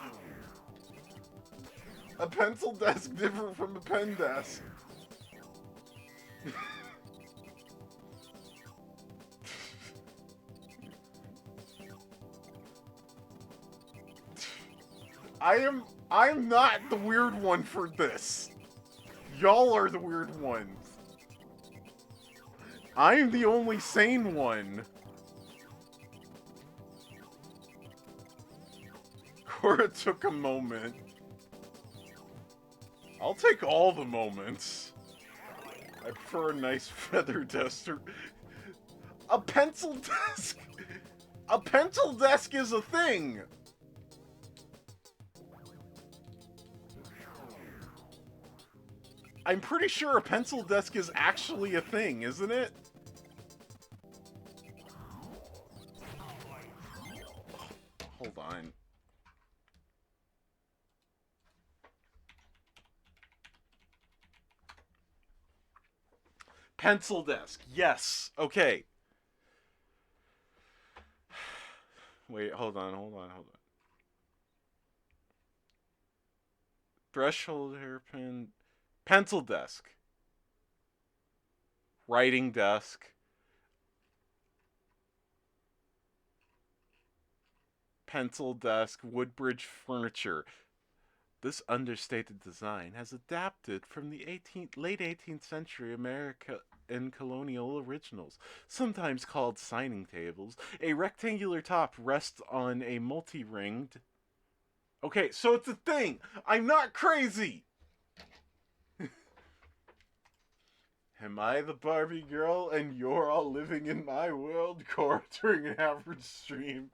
A pencil desk different from a pen desk. I'm not the weird one for this. Y'all are the weird ones. I'm the only sane one. Cora took a moment. I'll take all the moments. I prefer a nice feather duster. A pencil desk! A pencil desk is a thing! I'm pretty sure a pencil desk is actually a thing, isn't it? Hold on. Pencil desk. Yes. Okay. Wait, hold on. Threshold hairpin. Pencil desk. Writing desk. Pencil desk. Woodbridge furniture. This understated design has adapted from the late 18th century America and colonial originals, sometimes called signing tables. A rectangular top rests on a multi-ringed... Okay, so it's a thing! I'm not crazy! Am I the Barbie girl and you're all living in my world? Cora during an average stream.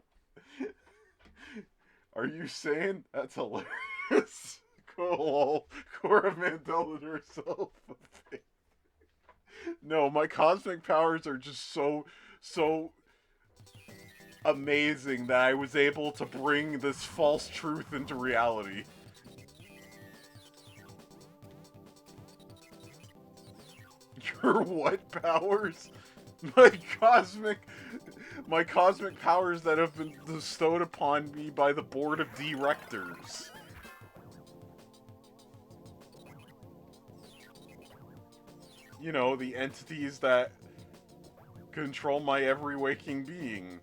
Are you saying that's hilarious? Cool. Cora Mandela herself. No, my cosmic powers are just so amazing that I was able to bring this false truth into reality. Your what powers? My cosmic... My cosmic powers that have been bestowed upon me by the board of directors. You know, the entities that control my every waking being.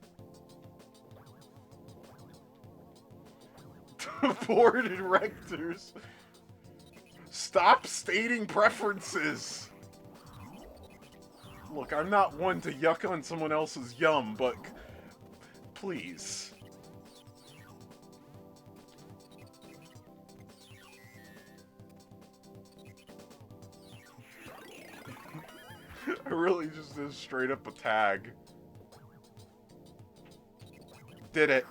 Board of directors. Stop stating preferences. Look, I'm not one to yuck on someone else's yum, but please. I really just did straight up a tag. Did it.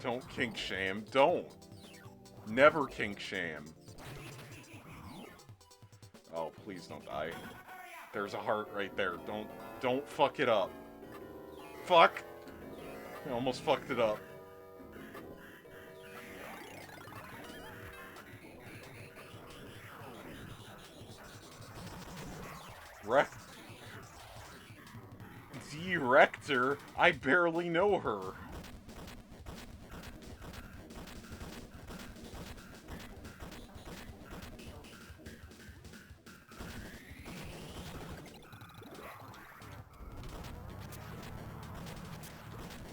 Don't kink shame. Don't. Never kink shame. Oh, please don't die. There's a heart right there. Don't fuck it up. Fuck! I almost fucked it up. Director? I barely know her.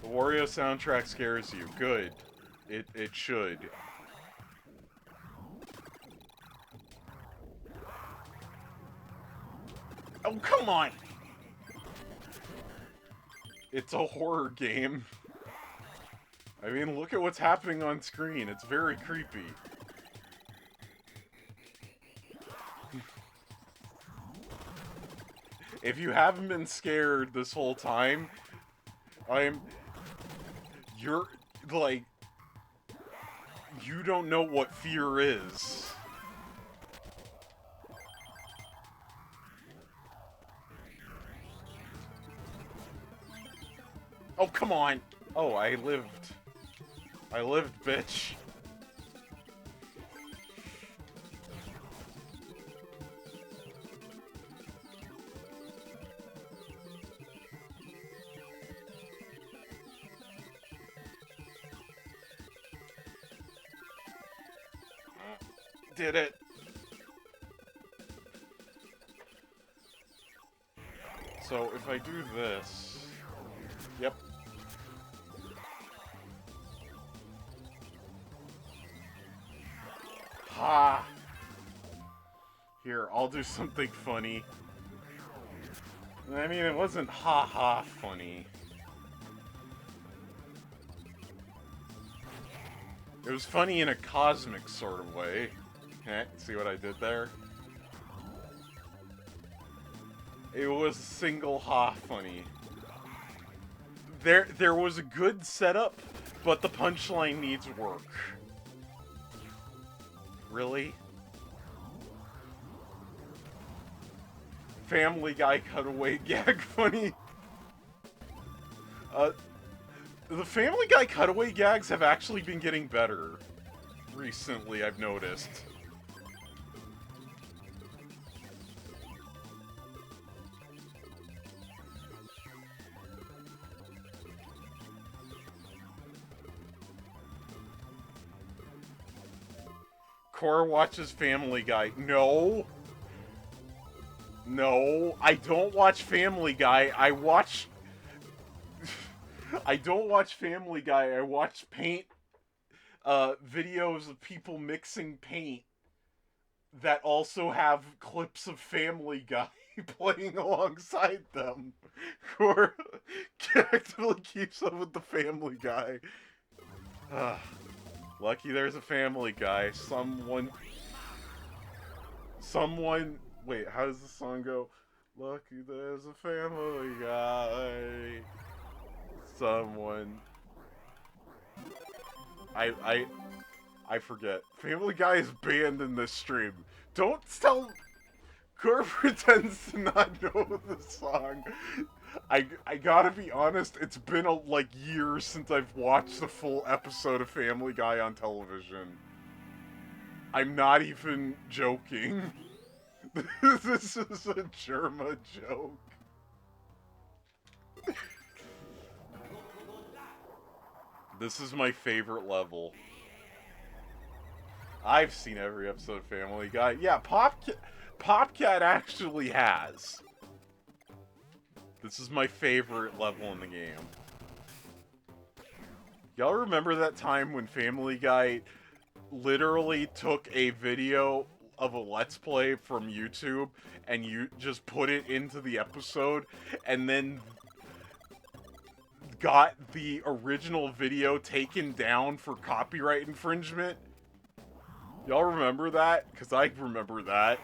The Wario soundtrack scares you. Good. It should. Oh, come on! It's a horror game. I mean, look at what's happening on screen. It's very creepy. If you haven't been scared this whole time, you're, like, you don't know what fear is. Oh, come on! Oh, I lived. I lived, bitch. Did it. So, if I do this... Yep. Ha! Here, I'll do something funny. I mean, it wasn't ha-ha funny. It was funny in a cosmic sort of way. Heh, see what I did there? It was single ha funny. There was a good setup, but the punchline needs work. Really? Family Guy cutaway gag funny. The Family Guy cutaway gags have actually been getting better recently, I've noticed. Cora watches Family Guy. No. No, I don't watch Family Guy. I watch... I don't watch Family Guy. I watch paint videos of people mixing paint that also have clips of Family Guy playing alongside them. Cora actively keeps up with the Family Guy. Lucky there's a Family Guy. Someone... Wait, how does the song go? Lucky there's a Family Guy. Someone... I forget. Family Guy is banned in this stream. Don't tell... Cora pretends to not know the song. I gotta be honest, it's been like years since I've watched a full episode of Family Guy on television. I'm not even joking. This is a Germa joke. This is my favorite level. I've seen every episode of Family Guy. Yeah, Popcat actually has. This is my favorite level in the game. Y'all remember that time when Family Guy literally took a video of a Let's Play from YouTube and you just put it into the episode and then got the original video taken down for copyright infringement? Y'all remember that? Because I remember that.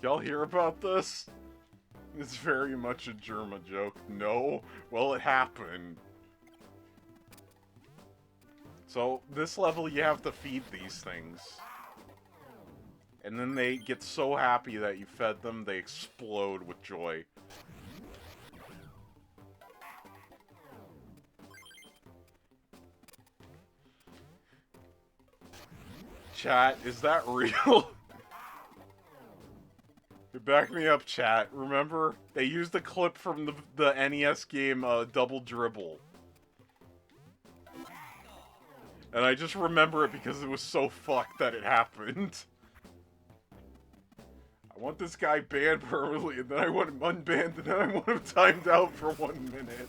Y'all hear about this? It's very much a Germa joke. No? Well, it happened. So, this level you have to feed these things. And then they get so happy that you fed them, they explode with joy. Chat, is that real? Back me up, chat. Remember? They used a clip from the NES game, Double Dribble. And I just remember it because it was so fucked that it happened. I want this guy banned permanently, and then I want him unbanned, and then I want him timed out for 1 minute.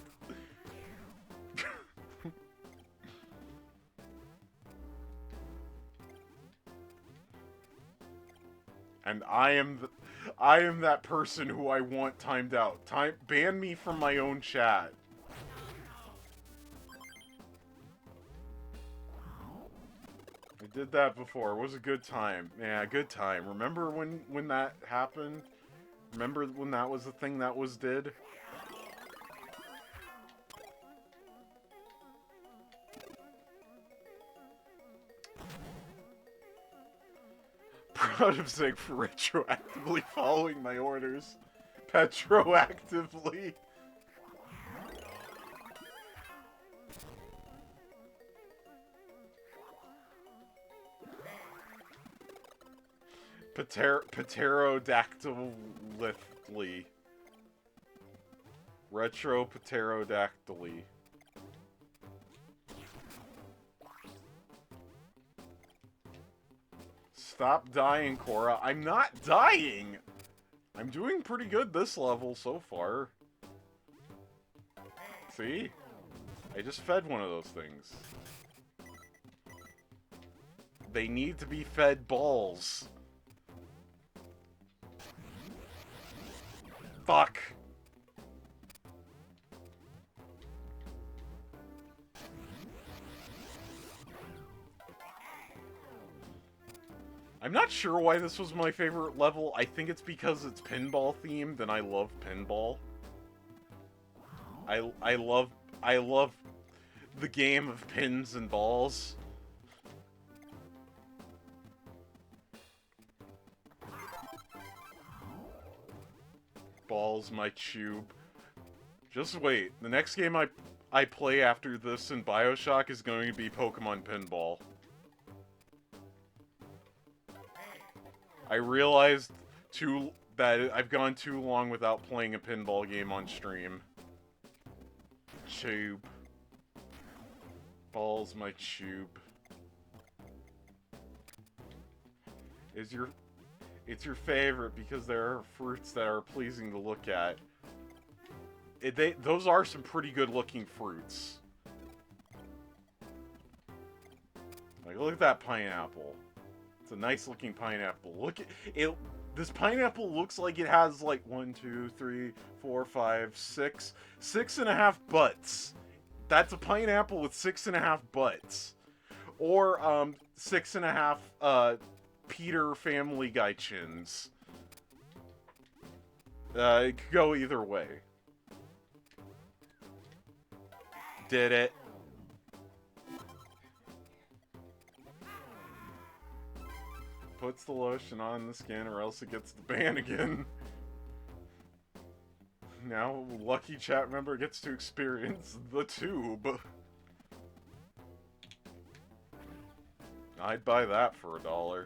And I am that person who I want timed out. Ban me from my own chat. I did that before. It was a good time. Yeah, good time. Remember when that happened? Remember when that was the thing that was did? Proud of Zig for retroactively following my orders. Petroactively. Pterodactylithly. Retro pterodactyly. Stop dying, Cora. I'm not dying! I'm doing pretty good this level so far. See? I just fed one of those things. They need to be fed balls. Fuck. I'm not sure why this was my favorite level. I think it's because it's pinball themed and I love pinball. I love the game of pins and balls. Balls my tube. Just wait. The next game I play after this in BioShock is going to be Pokemon Pinball. I realized that I've gone too long without playing a pinball game on stream. Tube. Balls my tube. It's your favorite because there are fruits that are pleasing to look at. Those are some pretty good looking fruits. Like, look at that pineapple. It's a nice looking pineapple. Look at it. This pineapple looks like it has like 1, 2, 3, 4, 5, 6, 6.5 butts. That's a pineapple with 6.5 butts. Or 6.5 Peter Family Guy chins. It could go either way. Did it. Puts the lotion on the skin or else it gets the ban again. Now, lucky chat member gets to experience the tube. I'd buy that for $1.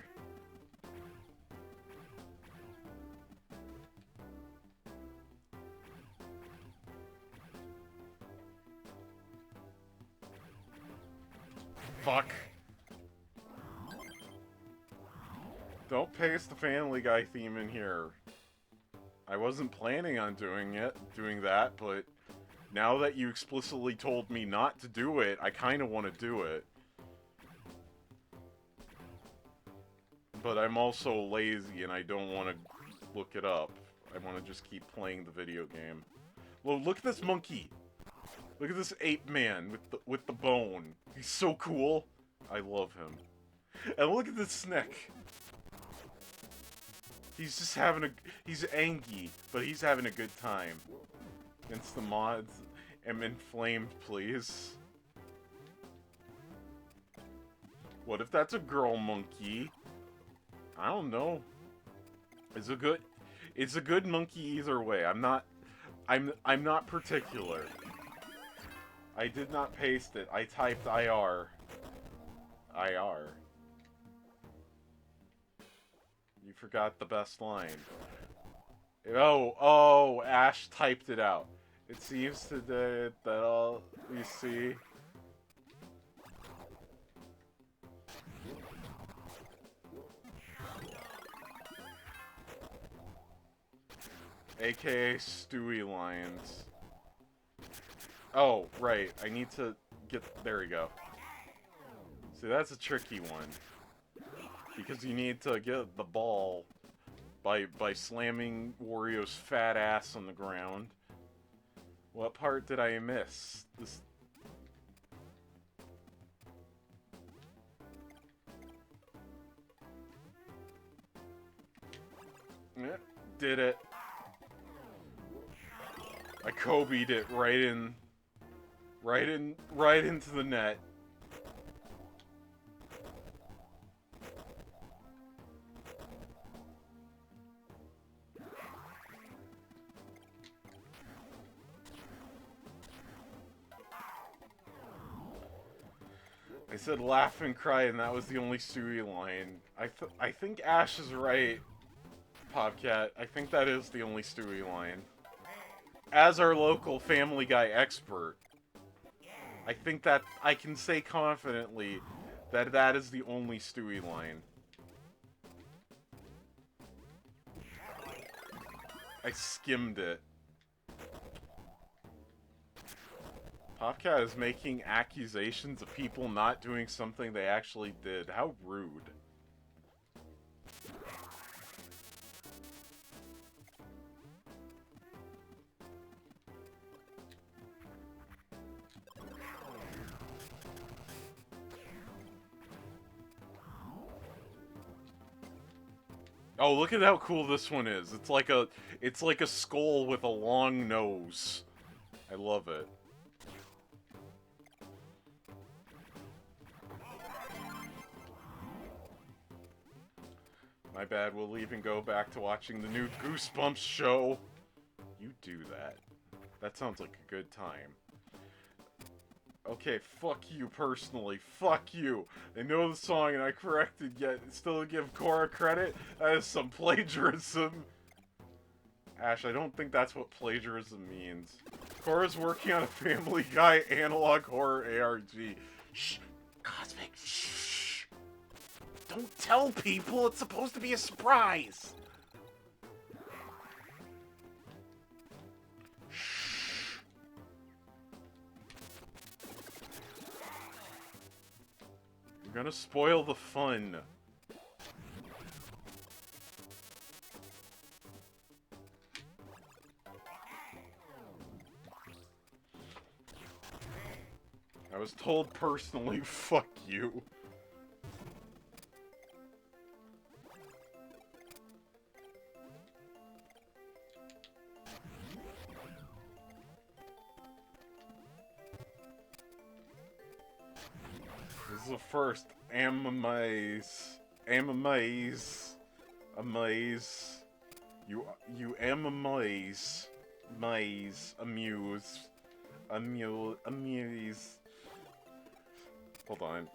Fuck. Don't paste the Family Guy theme in here. I wasn't planning on doing that, but now that you explicitly told me not to do it, I kind of want to do it. But I'm also lazy and I don't want to look it up. I want to just keep playing the video game. Well, look at this monkey. Look at this ape man with the bone. He's so cool. I love him. And look at this snake. He's just he's angry, but he's having a good time. Against the mods. Am inflamed, please. What if that's a girl monkey? I don't know. It's a good monkey either way. I'm not particular. I did not paste it. I typed IR. IR. You forgot the best line. Oh, Ash typed it out. It seems today that all we see. AKA Stewie lines. Oh, right. I need to get... There we go. See, that's a tricky one. Because you need to get the ball by slamming Wario's fat ass on the ground. What part did I miss? This... Yeah, did it. I Kobe'd it right into the net. I said laugh and cry, and that was the only Stewie line. I think Ash is right, Popcat. I think that is the only Stewie line. As our local Family Guy expert, I think that I can say confidently that that is the only Stewie line. I skimmed it. Popcat is making accusations of people not doing something they actually did. How rude. Oh, look at how cool this one is. It's like a skull with a long nose. I love it. My bad, we'll even go back to watching the new Goosebumps show. You do that. That sounds like a good time. Okay, fuck you personally. Fuck you. I know the song and I corrected yet still give Cora credit? That is some plagiarism. Ash, I don't think that's what plagiarism means. Cora's working on a Family Guy analog horror ARG. Shh. Cosmic, shh. Don't tell people. It's supposed to be a surprise. You're gonna spoil the fun. I was told personally, fuck you. This is the first. Amaze. Amaze. You amaze. Maze. Amuse. Amuse. Hold on.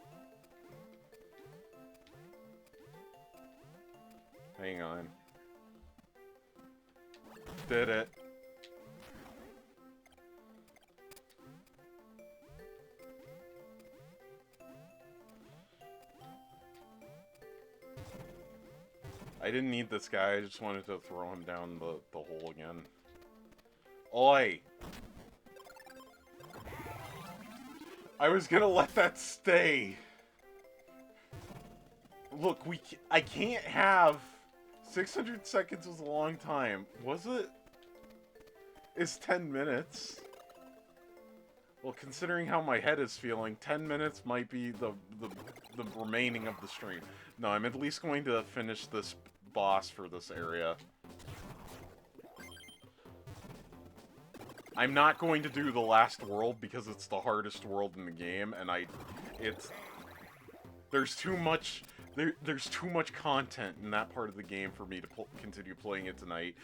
Hang on. Did it. I didn't need this guy, I just wanted to throw him down the hole again. Oi! I was gonna let that stay! Look, I can't have... 600 seconds was a long time. Was it? It's 10 minutes. Well, considering how my head is feeling, 10 minutes might be the remaining of the stream. No, I'm at least going to finish this boss for this area. I'm not going to do the last world because it's the hardest world in the game, and there's too much content in that part of the game for me to continue playing it tonight.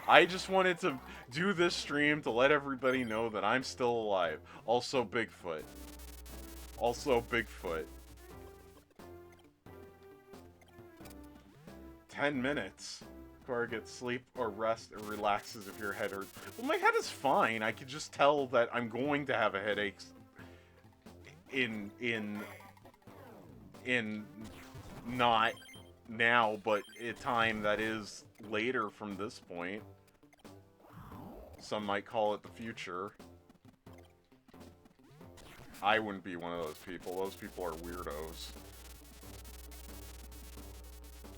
I just wanted to do this stream to let everybody know that I'm still alive. Also Bigfoot. Also Bigfoot. 10 minutes. Or get sleep or rest or relaxes if your head hurts. Well, my head is fine. I could just tell that I'm going to have a headache in not now, but a time that is later from this point. Some might call it the future. I wouldn't be one of those people. Those people are weirdos.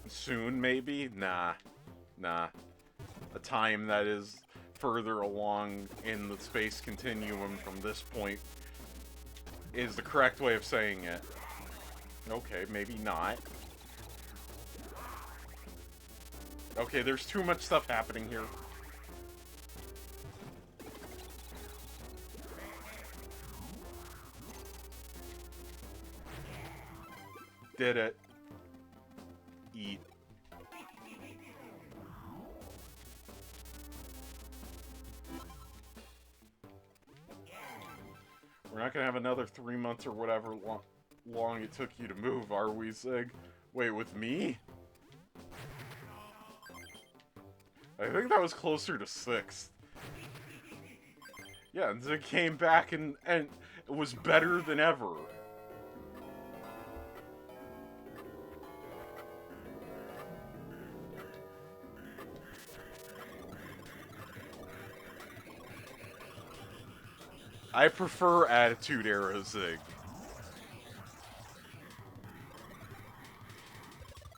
Soon, maybe? Nah. Nah. A time that is further along in the space continuum from this point is the correct way of saying it. Okay, maybe not. Okay, there's too much stuff happening here. Did it. Eat. We're not gonna have another 3 months or whatever long it took you to move, are we, Zig? Wait, with me? I think that was closer to 6. Yeah, and Zig came back and it was better than ever. I prefer Attitude Era Zig.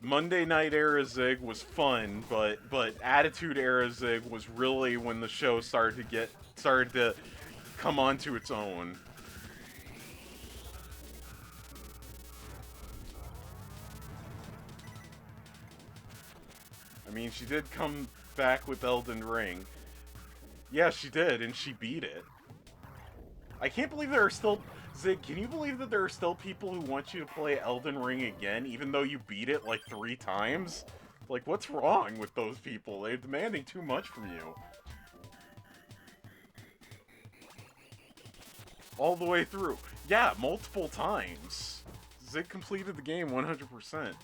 Monday Night Era Zig was fun, but Attitude Era Zig was really when the show started to come onto its own. I mean, she did come back with Elden Ring. Yeah, she did, and she beat it. I can't believe there are still... Zig, can you believe that there are still people who want you to play Elden Ring again, even though you beat it like 3 times? Like, what's wrong with those people? They're demanding too much from you. All the way through. Yeah, multiple times. Zig completed the game 100%.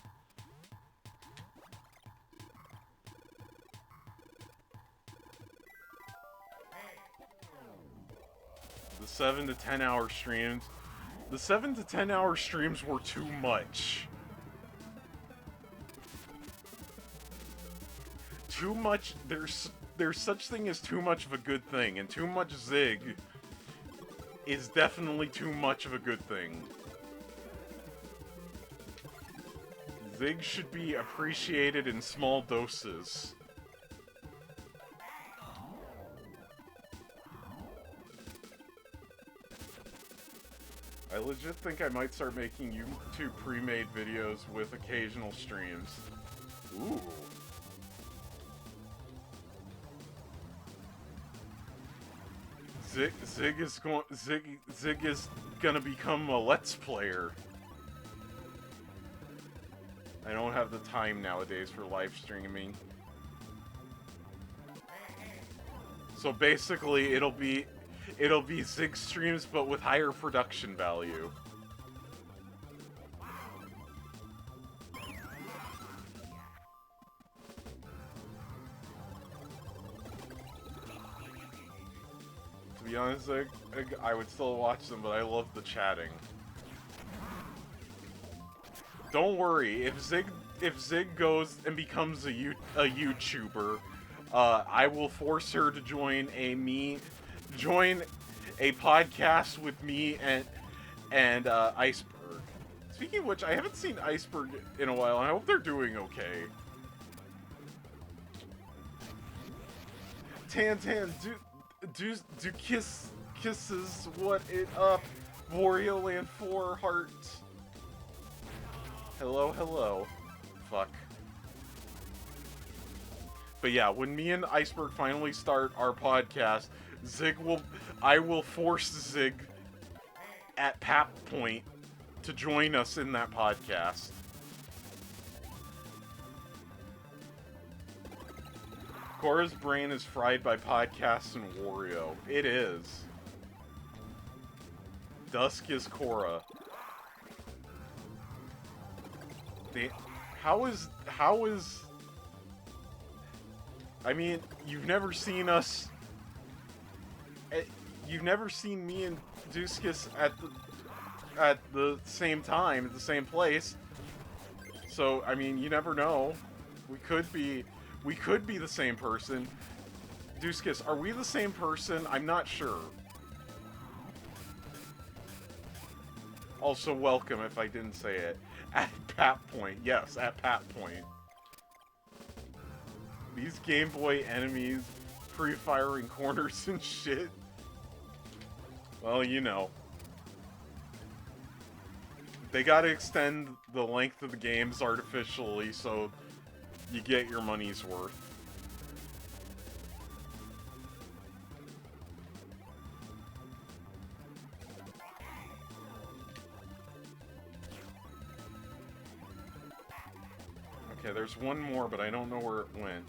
The 7 to 10 hour streams. The 7 to 10 hour streams were too much. Too much. There's such thing as too much of a good thing, and too much Zig is definitely too much of a good thing. Zig should be appreciated in small doses. I legit think I might start making YouTube pre-made videos with occasional streams. Ooh. Zig is gonna become a Let's Player. I don't have the time nowadays for live streaming. So basically, it'll be Zig streams, but with higher production value. be honest, I would still watch them, but I love the chatting. Don't worry, if Zig goes and becomes a YouTuber, I will force her to join a podcast with me and Iceberg. Speaking of which, I haven't seen Iceberg in a while. I hope they're doing okay. Tan, do kisses, what it up? Wario Land 4 hearts. Hello. Fuck. But yeah, when me and Iceberg finally start our podcast, I will force Zig at Pap Point to join us in that podcast. Cora's brain is fried by podcasts and Wario. It is. Dusk is Cora. How is... I mean, you've never seen us... You've never seen me and Duskus at the same time, at the same place. So, I mean, you never know. We could be the same person. Duskus, are we the same person? I'm not sure. Also, welcome if I didn't say it. At Pap Point. Yes, at Pap Point. These Game Boy enemies pre-firing corners and shit. Well, you know. They gotta extend the length of the games artificially so you get your money's worth. Okay, there's one more, but I don't know where it went.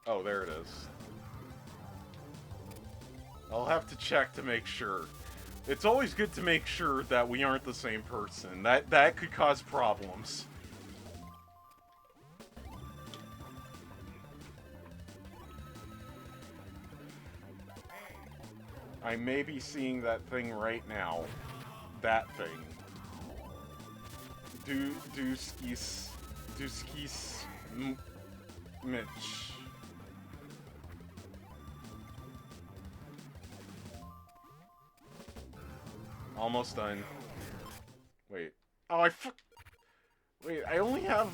Oh, there it is. I'll have to check to make sure. It's always good to make sure that we aren't the same person. That could cause problems. I may be seeing that thing right now. That thing. Duskus Mitch. Almost done. Wait. Oh, wait, I only have...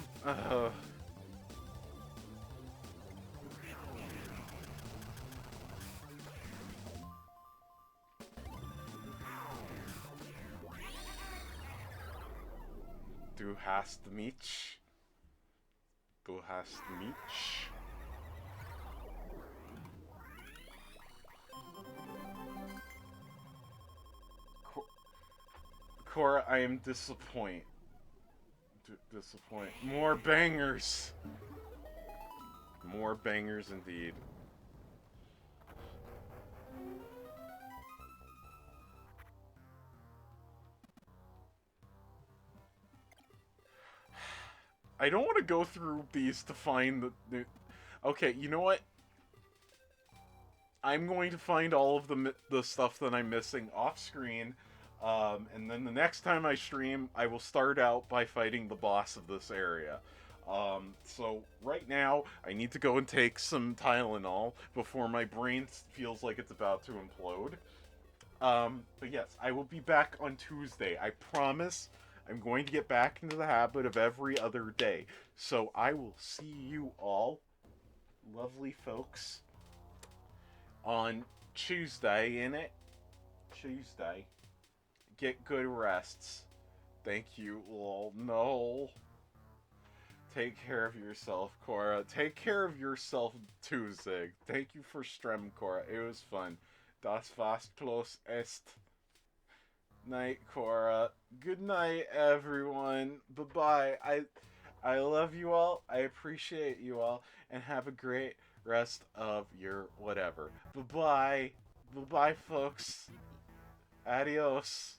Du hast mich. Du hast mich. Cora, I am disappointed. Disappoint. More bangers. More bangers indeed. I don't want to go through these to find the... Okay, you know what? I'm going to find all of the stuff that I'm missing off screen. And then the next time I stream, I will start out by fighting the boss of this area. So right now, I need to go and take some Tylenol before my brain feels like it's about to implode. But yes, I will be back on Tuesday. I promise I'm going to get back into the habit of every other day. So I will see you all, lovely folks, on Tuesday, innit? Tuesday. Get good rests. Thank you all. No. Take care of yourself, Cora. Take care of yourself too, Zig. Thank you for Strem, Cora. It was fun. Das was close est. Night, Cora. Good night, everyone. Bye-bye. I love you all. I appreciate you all. And have a great rest of your whatever. Bye-bye. Bye-bye, folks. Adios.